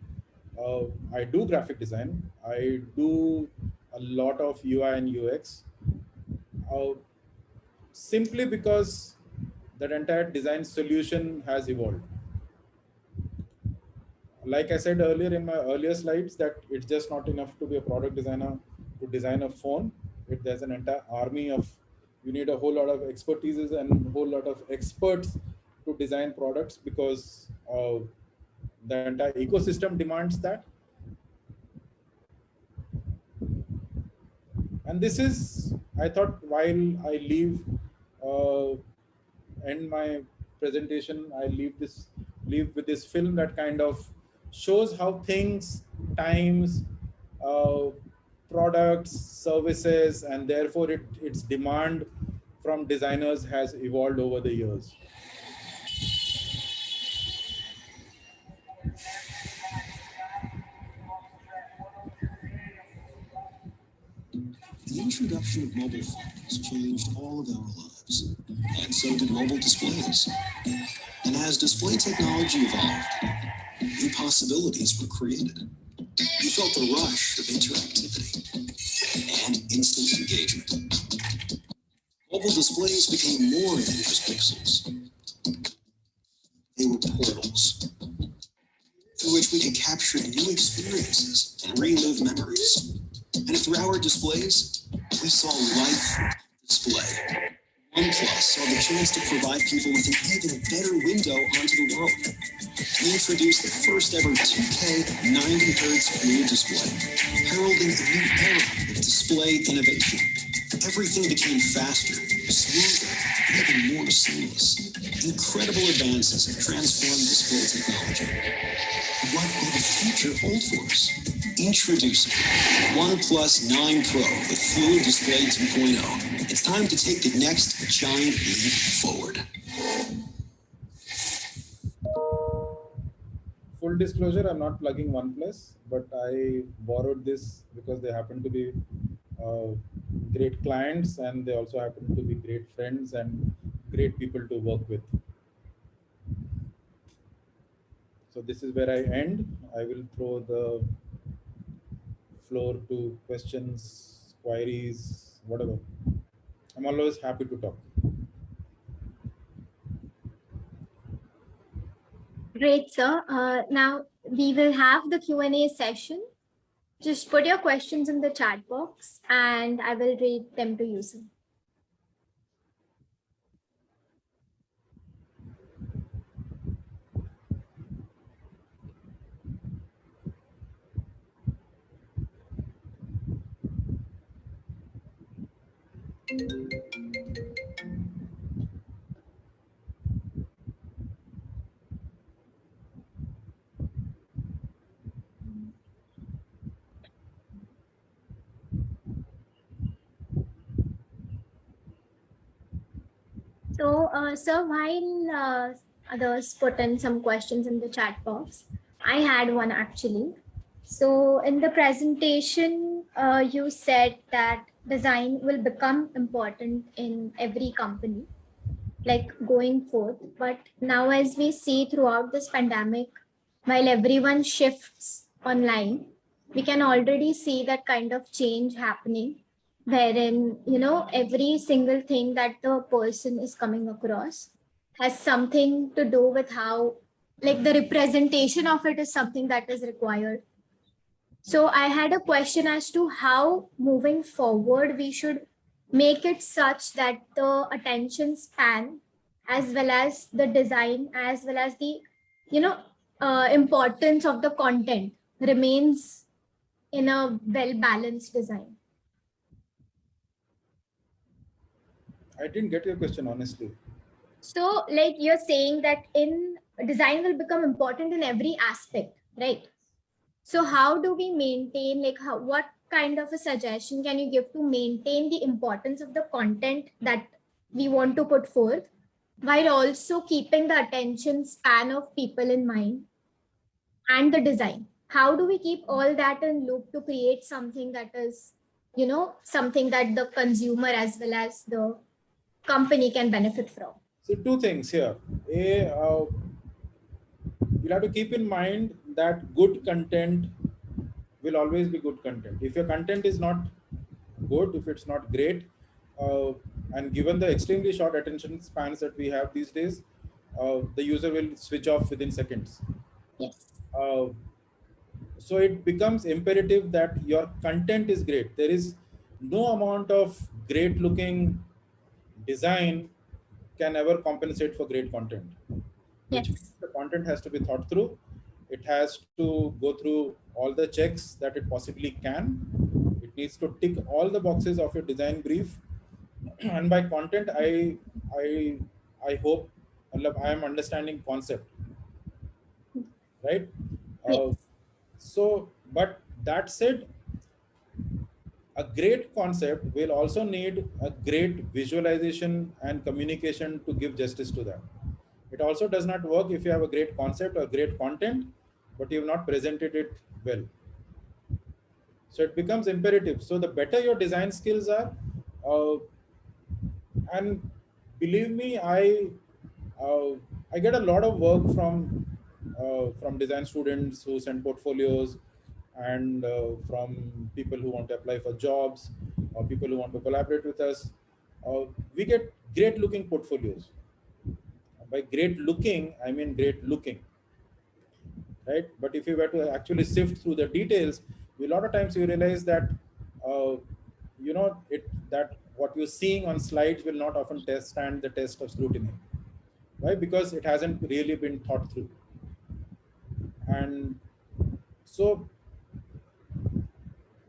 [SPEAKER 1] I do graphic design. I do a lot of UI and UX. Simply because that entire design solution has evolved. Like I said earlier in my earlier slides, that it's just not enough to be a product designer to design a phone. There's an entire army of, you need a whole lot of expertises and a whole lot of experts to design products, because the entire ecosystem demands that. And this is, I thought, while I end my presentation, I leave with this film that kind of shows how things, times, products, services, and therefore its demand from designers has evolved over the years.
[SPEAKER 3] The introduction of mobile phones changed all of our lives, and so did mobile displays. And as display technology evolved, new possibilities were created. You felt the rush of interactivity and instant engagement. Mobile displays became more than just pixels. They were portals through which we could capture new experiences and relive memories. And through our displays, we saw life display. OnePlus saw the chance to provide people with an even better window onto the world. We introduced the first ever 2K 90Hz Blue display, heralding a new era of display innovation. Everything became faster, smoother, and even more seamless. Incredible advances have transformed display technology. What will the future hold for us? Introducing OnePlus 9 Pro with Fluid Display 2.0. It's time to take the next giant leap forward.
[SPEAKER 1] Full disclosure, I'm not plugging OnePlus, but I borrowed this because they happen to be great clients, and they also happen to be great friends and great people to work with. So this is where I end. I will throw the floor to questions, queries, whatever. I'm always happy to talk.
[SPEAKER 2] Great, sir. Now we will have the Q&A session. Just put your questions in the chat box and I will read them to you, sir. So, sir, while others put in some questions in the chat box, I had one actually. So, in the presentation, you said that design will become important in every company, like going forth. But now, as we see throughout this pandemic, while everyone shifts online, we can already see that kind of change happening, wherein, you know, every single thing that the person is coming across has something to do with how, like, the representation of it is something that is required. So I had a question as to how moving forward we should make it such that the attention span, as well as the design, as well as the, you know, importance of the content remains in a well-balanced design.
[SPEAKER 1] I didn't get your question, honestly.
[SPEAKER 2] So, like, you're saying that in design will become important in every aspect, right? So how do we maintain, like, what kind of a suggestion can you give to maintain the importance of the content that we want to put forth, while also keeping the attention span of people in mind and the design? How do we keep all that in loop to create something that is, you know, something that the consumer as well as the company can benefit from?
[SPEAKER 1] So two things here. You'll have to keep in mind that good content will always be good content. If your content is not good, if it's not great, and given the extremely short attention spans that we have these days, the user will switch off within seconds.
[SPEAKER 2] Yes.
[SPEAKER 1] So it becomes imperative that your content is great. There is no amount of great looking design can ever compensate for great content. Which means the content has to be thought through. It has to go through all the checks that it possibly can. It needs to tick all the boxes of your design brief. And by content, I hope I am understanding concept, right? So, but that said, a great concept will also need a great visualization and communication to give justice to that. It also does not work if you have a great concept or great content, but you have not presented it well. So it becomes imperative. So the better your design skills are, and believe me, I get a lot of work from design students who send portfolios, and from people who want to apply for jobs, or people who want to collaborate with us. We get great looking portfolios. By great looking, I mean great looking, right? But if you were to actually sift through the details, a lot of times you realize that, you know, that what you're seeing on slides will not often stand the test of scrutiny. Why? Because it hasn't really been thought through. And so,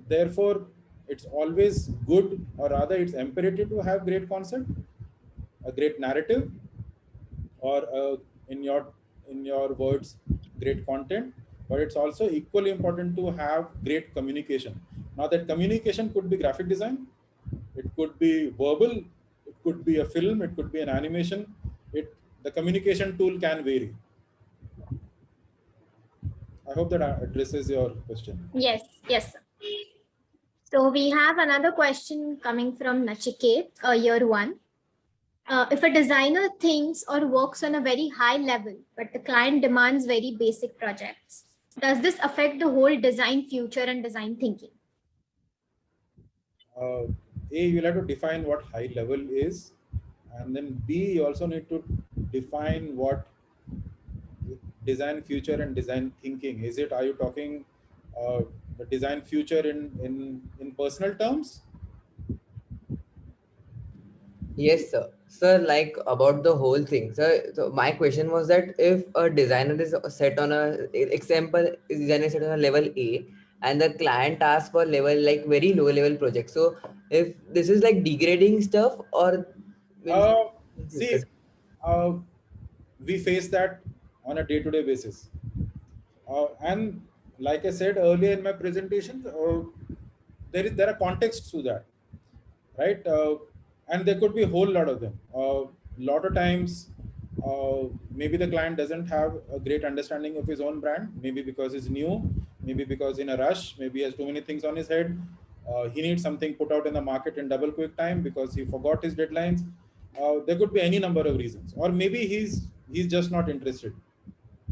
[SPEAKER 1] therefore, it's always good, or rather it's imperative to have great concept, a great narrative, or in your words, great content, but it's also equally important to have great communication. Now that communication could be graphic design, it could be verbal, it could be a film, it could be an animation. The communication tool can vary. I hope that addresses your question.
[SPEAKER 2] Yes, yes. So we have another question coming from Nachiket, year one. If a designer thinks or works on a very high level, but the client demands very basic projects, does this affect the whole design future and design thinking?
[SPEAKER 1] A, you'll have to define what high level is, and then B, you also need to define what design future and design thinking is. It, are you talking the design future in personal terms?
[SPEAKER 4] Yes, sir. Sir, like about the whole thing. Sir, so my question was that if a designer is set on a example, designer is set on a level A, and the client asks for level like very low level project. So if this is like degrading stuff or means
[SPEAKER 1] See, we face that on a day-to-day basis. And like I said earlier in my presentation, there are contexts to that, right? And there could be a whole lot of them. Lot of times, maybe the client doesn't have a great understanding of his own brand, maybe because he's new, maybe because in a rush, maybe he has too many things on his head. He needs something put out in the market in double quick time because he forgot his deadlines. There could be any number of reasons, or maybe he's just not interested.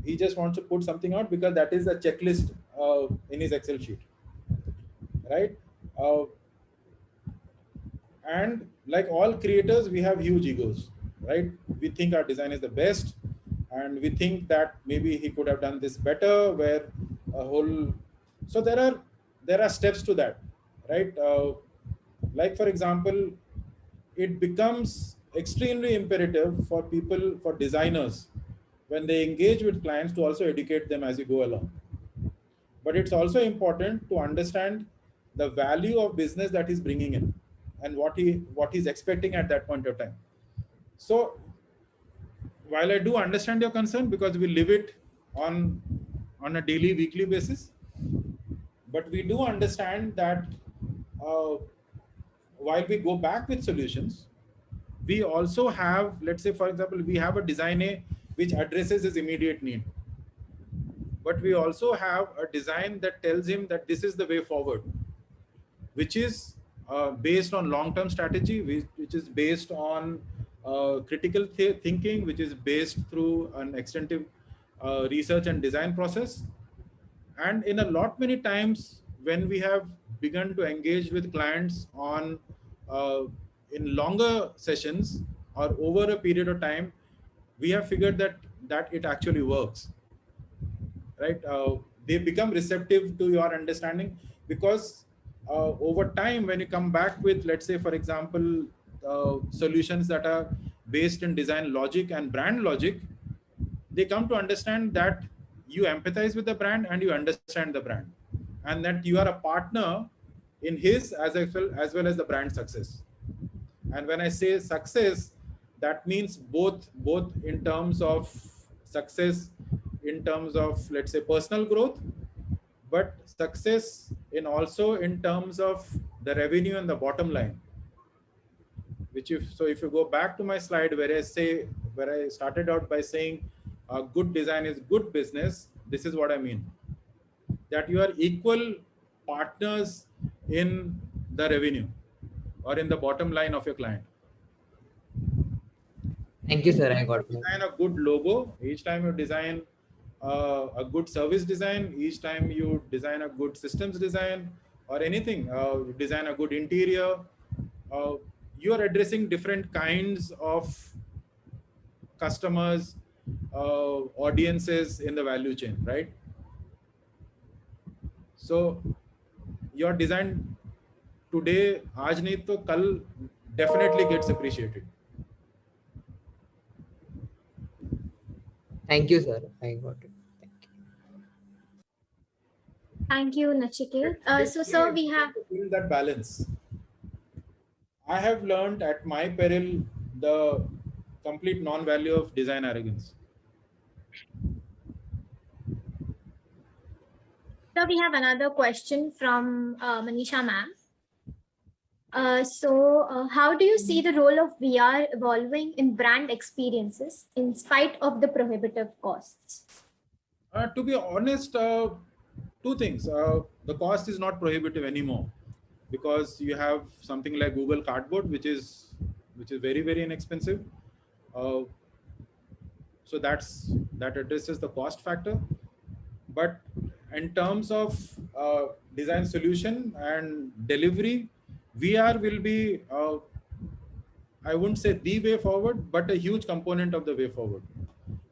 [SPEAKER 1] He just wants to put something out because that is a checklist in his Excel sheet, right? And like all creators, we have huge egos, right? We think our design is the best, and we think that maybe he could have done this better, where a whole, so there are steps to that, right? Like for example, it becomes extremely imperative for people, for designers, when they engage with clients, to also educate them as you go along. But it's also important to understand the value of business that he's bringing in and what he's expecting at that point of time. So while I do understand your concern, because we live it on a daily, weekly basis, but we do understand that while we go back with solutions, we also have, let's say, for example, we have a design A which addresses his immediate need. But we also have a design that tells him that this is the way forward, which is based on long-term strategy, which is based on critical thinking, which is based through an extensive research and design process. And in a lot many times when we have begun to engage with clients on in longer sessions or over a period of time, we have figured that it actually works, right? They become receptive to your understanding, because over time, when you come back with, let's say, for example, solutions that are based in design logic and brand logic, they come to understand that you empathize with the brand and you understand the brand, and that you are a partner in his as well as the brand success. And when I say success, that means both in terms of success, in terms of, let's say, personal growth, but success in also in terms of the revenue and the bottom line. Which if you go back to my slide where I started out by saying good design is good business, this is what I mean. That you are equal partners in the revenue or in the bottom line of your client.
[SPEAKER 4] Thank you, sir. I got it.
[SPEAKER 1] Design a good logo. Each time you design a good service design, each time you design a good systems design or anything, you design a good interior, you are addressing different kinds of customers, audiences in the value chain, right? So your design today, aaj nahi to kal, definitely gets appreciated.
[SPEAKER 4] Thank you, sir. I got it.
[SPEAKER 2] Thank you, Nachiket. So, sir, we have
[SPEAKER 1] that balance. I have learned at my peril the complete non-value of design arrogance.
[SPEAKER 2] So we have another question from Manisha ma'am. How do you see the role of VR evolving in brand experiences in spite of the prohibitive costs?
[SPEAKER 1] To be honest, two things. The cost is not prohibitive anymore because you have something like Google Cardboard, which is very, very inexpensive. So that addresses the cost factor. But in terms of design solution and delivery, VR will be, I wouldn't say the way forward, but a huge component of the way forward.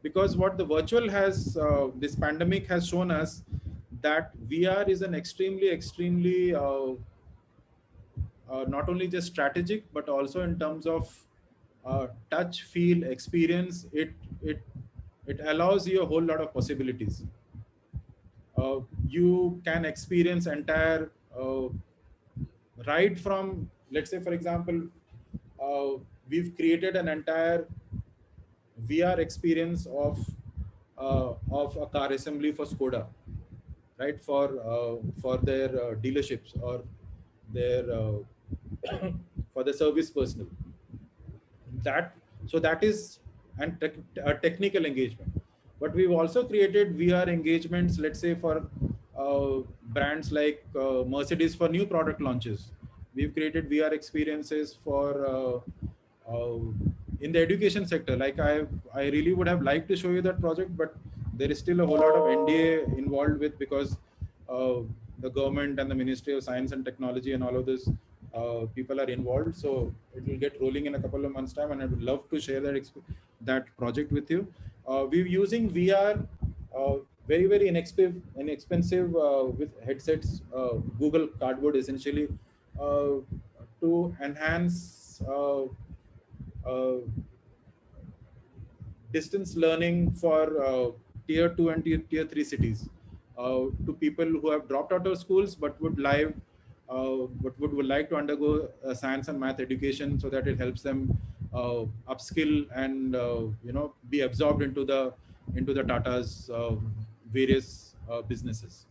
[SPEAKER 1] Because what the virtual has, this pandemic has shown us that VR is an extremely not only just strategic, but also in terms of touch, feel, experience. It allows you a whole lot of possibilities. You can experience entire right from, let's say, for example, we've created an entire VR experience of a car assembly for Skoda, right? For their dealerships or their for the service personnel. That is a technical engagement. But we've also created VR engagements, let's say for brands like Mercedes for new product launches. We've created VR experiences for in the education sector. Like I really would have liked to show you that project, but there is still a whole lot of NDA involved with, because the government and the Ministry of Science and Technology and all of this people are involved. So it will get rolling in a couple of months' time, and I would love to share that project with you. We're using VR very, very inexpensive with headsets, Google Cardboard essentially, to enhance distance learning for tier 2 and tier 3 cities, to people who have dropped out of schools but would like to undergo science and math education, so that it helps them upskill and be absorbed into the Tata's various businesses.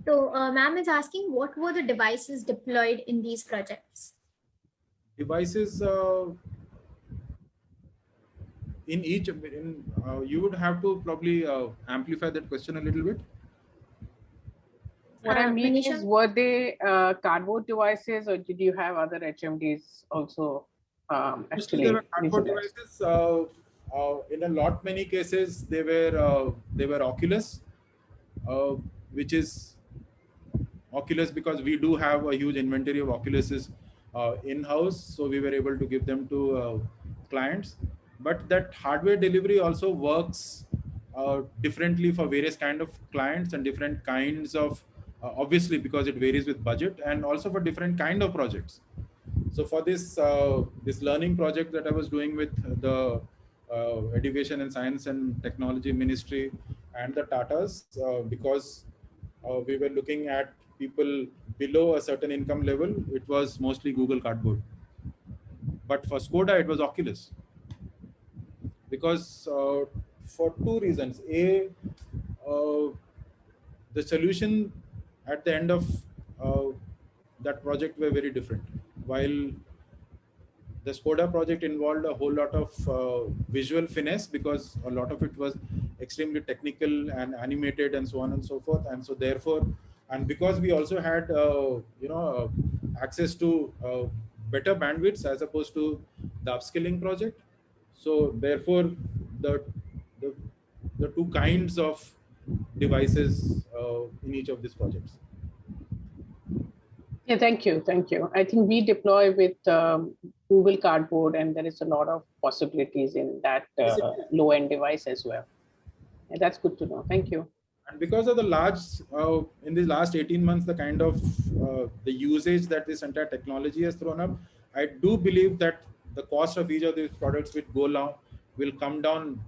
[SPEAKER 2] So ma'am is asking, what were the devices deployed in these projects?
[SPEAKER 1] Devices in each, you would have to probably amplify that question a little bit.
[SPEAKER 5] What I mean
[SPEAKER 2] Manisha?
[SPEAKER 5] is, were they cardboard devices, or did you have other HMDs also? Actually,
[SPEAKER 1] they were cardboard devices. In a lot many cases, they were Oculus, which is Oculus because we do have a huge inventory of Oculuses in-house, so we were able to give them to clients. But that hardware delivery also works differently for various kind of clients and different kinds of, obviously because it varies with budget, and also for different kind of projects. So for this this learning project that I was doing with the Education and Science and Technology Ministry and the Tatas, because we were looking at people below a certain income level, it was mostly Google Cardboard. But for Skoda, it was Oculus. Because for two reasons. A, the solution at the end of that project were very different. While the Skoda project involved a whole lot of visual finesse, because a lot of it was extremely technical and animated and so on and so forth. And so therefore, and because we also had access to better bandwidths as opposed to the upskilling project. So therefore, the two kinds of devices in each of these projects.
[SPEAKER 5] Yeah, thank you. I think we deploy with Google Cardboard, and there is a lot of possibilities in that low-end device as well. And that's good to know. Thank you.
[SPEAKER 1] And because of the large, in the last 18 months, the kind of the usage that this entire technology has thrown up, I do believe that the cost of each of these products will come down,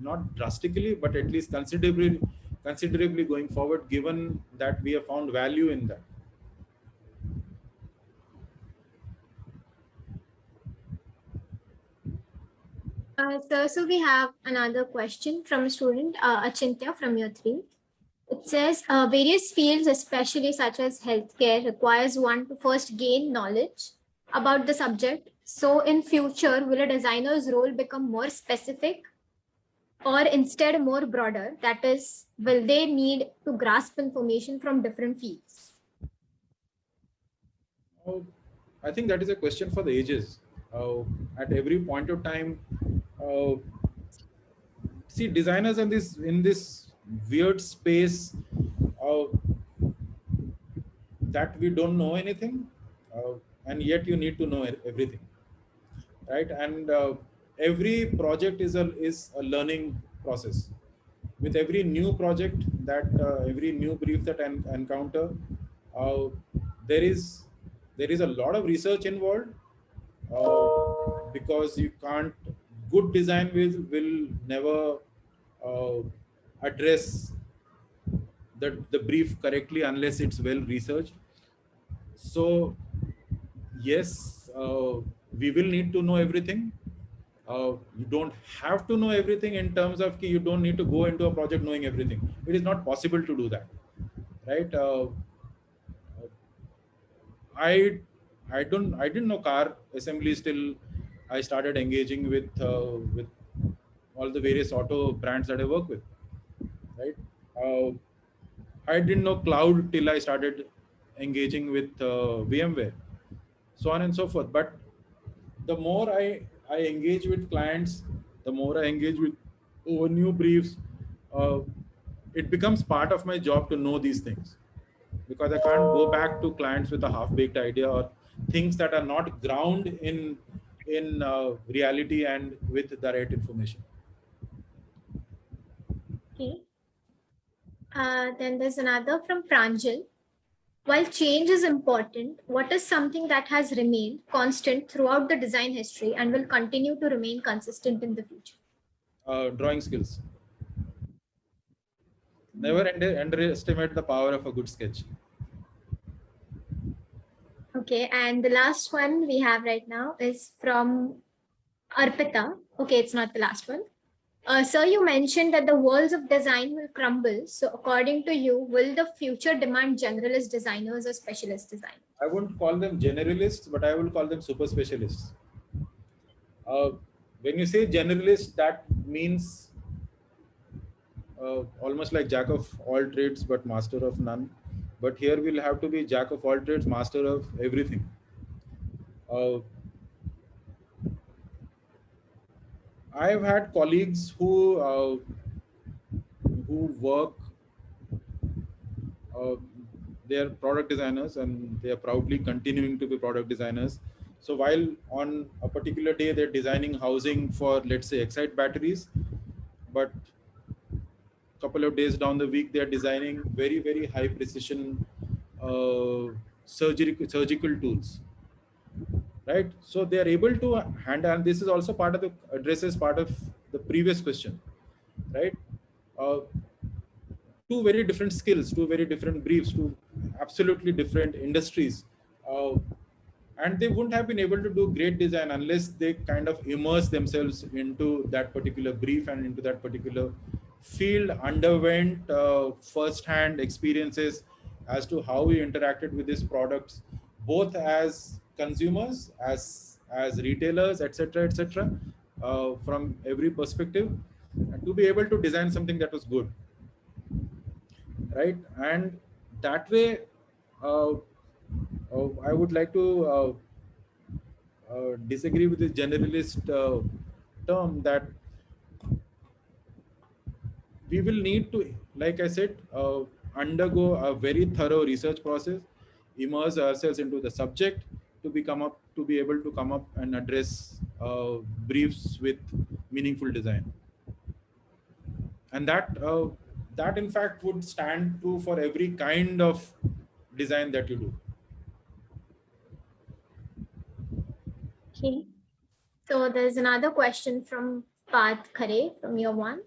[SPEAKER 1] not drastically, but at least considerably going forward, given that we have found value in that.
[SPEAKER 2] So we have another question from a student, Achintya from year 3. It says various fields, especially such as healthcare, requires one to first gain knowledge about the subject. So in future, will a designer's role become more specific or instead more broader? That is, will they need to grasp information from different fields?
[SPEAKER 1] I think that is a question for the ages. At every point of time, see, designers in this weird space that we don't know anything, and yet you need to know everything, right? And every project is a learning process. With every new project that every new brief that I encounter, uh, there is a lot of research involved, because you can't, good design will never address the brief correctly unless it's well researched. So yes, we will need to know everything. You don't have to know everything in terms of you don't need to go into a project knowing everything. It is not possible to do that, right? I didn't know car assembly till I started engaging with all the various auto brands that I work with, right? I didn't know cloud till I started engaging with VMware, so on and so forth. But the more I engage with clients, the more I engage with over new briefs, uh, it becomes part of my job to know these things, because I can't go back to clients with a half-baked idea or things that are not ground in reality and with the right information.
[SPEAKER 2] Okay. Then there's another from Pranjal. While change is important, what is something that has remained constant throughout the design history and will continue to remain consistent in the future?
[SPEAKER 1] Drawing skills. Never underestimate the power of a good sketch.
[SPEAKER 2] Okay, and the last one we have right now is from Arpita. Okay, it's not the last one. Sir, you mentioned that the walls of design will crumble. So according to you, will the future demand generalist designers or specialist designers?
[SPEAKER 1] I wouldn't call them generalists, but I will call them super specialists. When you say generalist, that means almost like jack of all trades, but master of none. But here we'll have to be jack of all trades, master of everything. I've had colleagues who work, they're product designers and they are proudly continuing to be product designers. So while on a particular day they're designing housing for, let's say, Excite batteries, but a couple of days down the week they're designing very, very high precision surgical tools, right? So they are able to handle, and this is also part of the addresses part of the previous question, right? Two very different skills, two very different briefs, two absolutely different industries, and they wouldn't have been able to do great design unless they kind of immerse themselves into that particular brief and into that particular field, underwent first-hand experiences as to how we interacted with these products, both as consumers, as retailers, etc., from every perspective, and to be able to design something that was good, right? And that way, I would like to disagree with the generalist term, that we will need to, like I said, undergo a very thorough research process, immerse ourselves into the subject to be able to come up and address briefs with meaningful design. And that in fact would stand true for every kind of design that you do.
[SPEAKER 2] Okay. So there's another question from Path Khare from year 1.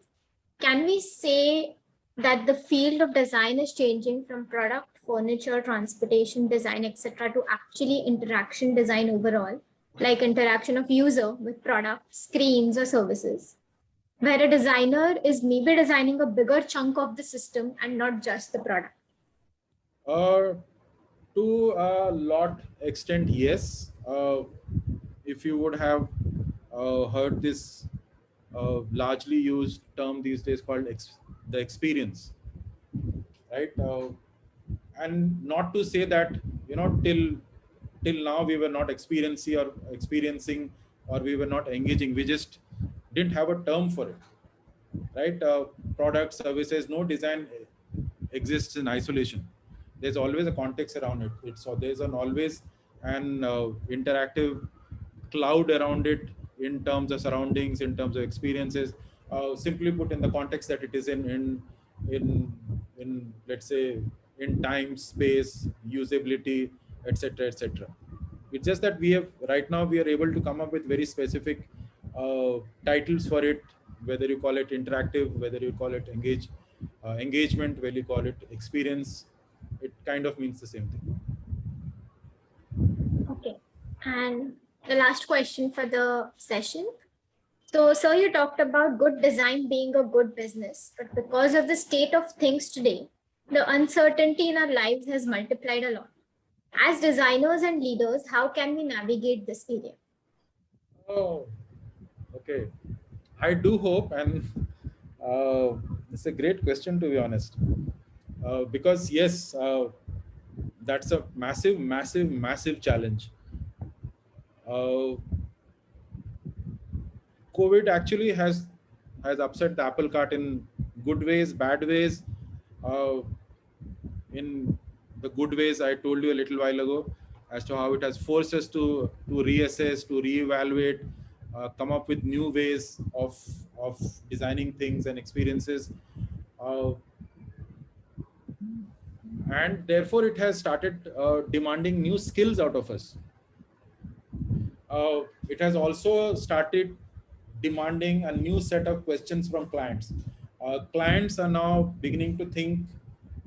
[SPEAKER 2] Can we say that the field of design is changing from product, furniture, transportation design, etc., to actually interaction design overall? like interaction of user with products, screens, or services, where a designer is maybe designing a bigger chunk of the system and not just the product?
[SPEAKER 1] To a lot extent, yes. If you would have heard this largely used term these days called the experience, right? And not to say that, you know, till now we were not experiencing or we were not engaging. We just didn't have a term for it, right? Products, services, no design exists in isolation. There's always a context around it. There's always an interactive cloud around it in terms of surroundings, in terms of experiences. Simply put, in the context that it is in let's say in time, space, usability, etc., etc. It's just that right now we are able to come up with very specific titles for it, whether you call it interactive, whether you call it engagement, whether you call it experience. It kind of means the same thing.
[SPEAKER 2] Okay. And the last question for the session. So, sir, you talked about good design being a good business, but because of the state of things today, the uncertainty in our lives has multiplied a lot. As designers and leaders, how can we navigate this area?
[SPEAKER 1] Oh, okay. I do hope, and it's a great question, to be honest, because yes, that's a massive, massive, massive challenge. COVID actually has upset the apple cart in good ways, bad ways. In the good ways, I told you a little while ago as to how it has forced us to reassess, to reevaluate, come up with new ways of designing things and experiences. And therefore, it has started demanding new skills out of us. It has also started demanding a new set of questions from clients. Clients are now beginning to think,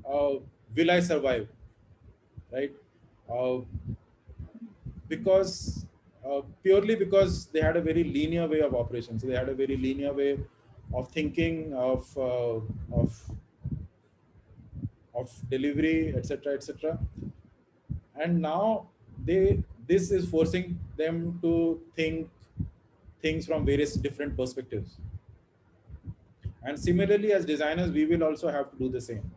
[SPEAKER 1] will I survive? Right? Because purely because they had a very linear way of operations. They had a very linear way of thinking, of delivery, etc., etc. And now this is forcing them to think things from various different perspectives. And similarly, as designers, we will also have to do the same.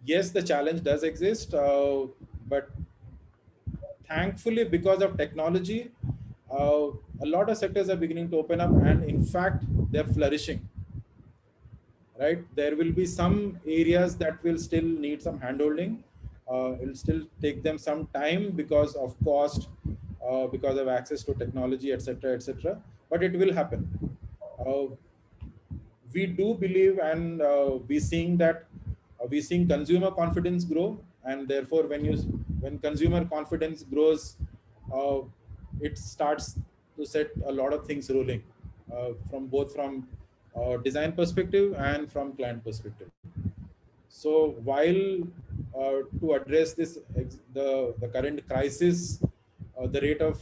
[SPEAKER 1] Yes, the challenge does exist, but thankfully, because of technology, a lot of sectors are beginning to open up, and in fact, they're flourishing. Right? There will be some areas that will still need some handholding. It'll still take them some time because of cost, because of access to technology, etc., etc. But it will happen. We do believe, and we're seeing consumer confidence grow, and therefore, when consumer confidence grows, it starts to set a lot of things rolling, from design perspective and from client perspective. So while to address the current crisis, the rate of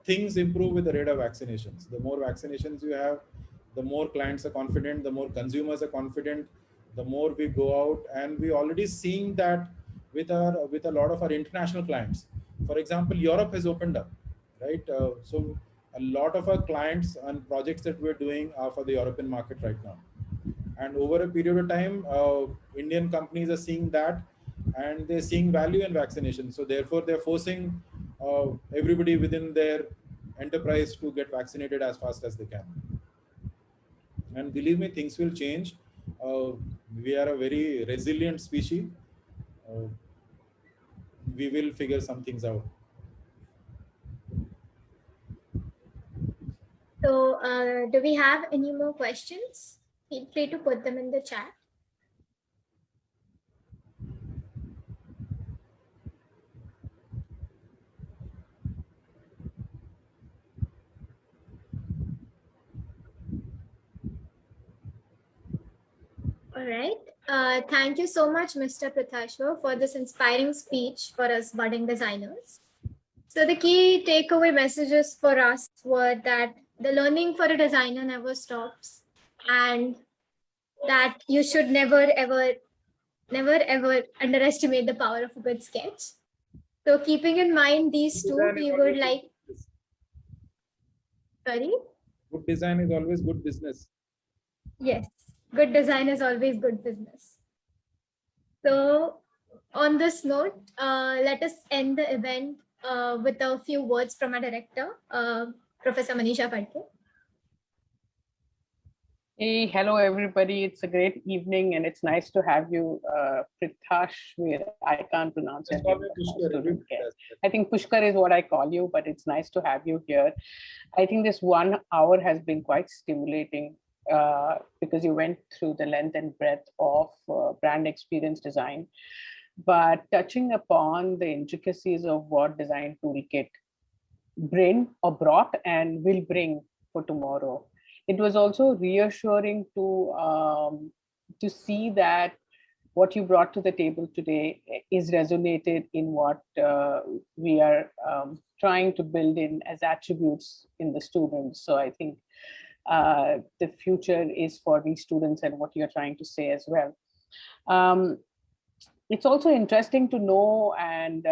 [SPEAKER 1] things improve with the rate of vaccinations. The more vaccinations you have, the more clients are confident, the more consumers are confident, the more we go out. And we're already seeing that with a lot of our international clients. For example, Europe has opened up, right? So a lot of our clients and projects that we're doing are for the European market right now. And over a period of time, Indian companies are seeing that, and they're seeing value in vaccination. So therefore, they're forcing everybody within their enterprise to get vaccinated as fast as they can. And believe me, things will change. We are a very resilient species. We will figure some things out.
[SPEAKER 2] So do we have any more questions? Feel free to put them in the chat. All right. Thank you so much, Mr. Pritharshv, for this inspiring speech for us budding designers. So the key takeaway messages for us were that the learning for a designer never stops, and that you should never ever underestimate the power of a good sketch. So keeping in mind these two,
[SPEAKER 1] Design is
[SPEAKER 2] we would
[SPEAKER 1] always
[SPEAKER 2] like,
[SPEAKER 1] good business.
[SPEAKER 2] sorry?
[SPEAKER 1] Good design is always good business.
[SPEAKER 2] Yes, good design is always good business. So on this note, let us end the event with a few words from our director, Professor Manisha Phadke.
[SPEAKER 5] Hey, hello everybody. It's a great evening and it's nice to have you, Pritharshv. I can't pronounce
[SPEAKER 1] Just
[SPEAKER 5] it.
[SPEAKER 1] call me Pushkar, everybody does that.
[SPEAKER 5] I think Pushkar is what I call you, but it's nice to have you here. I think this 1 hour has been quite stimulating because you went through the length and breadth of brand experience design, but touching upon the intricacies of what Design Toolkit brought and will bring for tomorrow. It was also reassuring to see that what you brought to the table today is resonated in what we are trying to build in as attributes in the students. So I think the future is for these students and what you're trying to say as well. It's also interesting to know and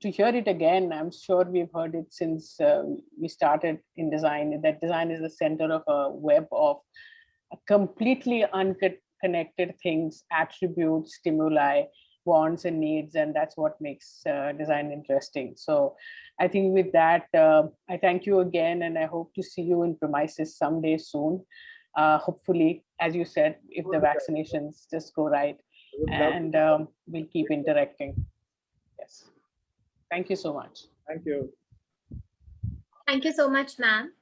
[SPEAKER 5] to hear it again. I'm sure we've heard it since we started in design, that design is the center of a web of completely unconnected things, attributes, stimuli, wants and needs, and that's what makes design interesting. So I think with that, I thank you again, and I hope to see you in premises someday soon. Hopefully, as you said, if the vaccinations just go right, and we'll keep interacting. Yes. Thank you so much.
[SPEAKER 1] Thank you.
[SPEAKER 2] Thank you so much, ma'am.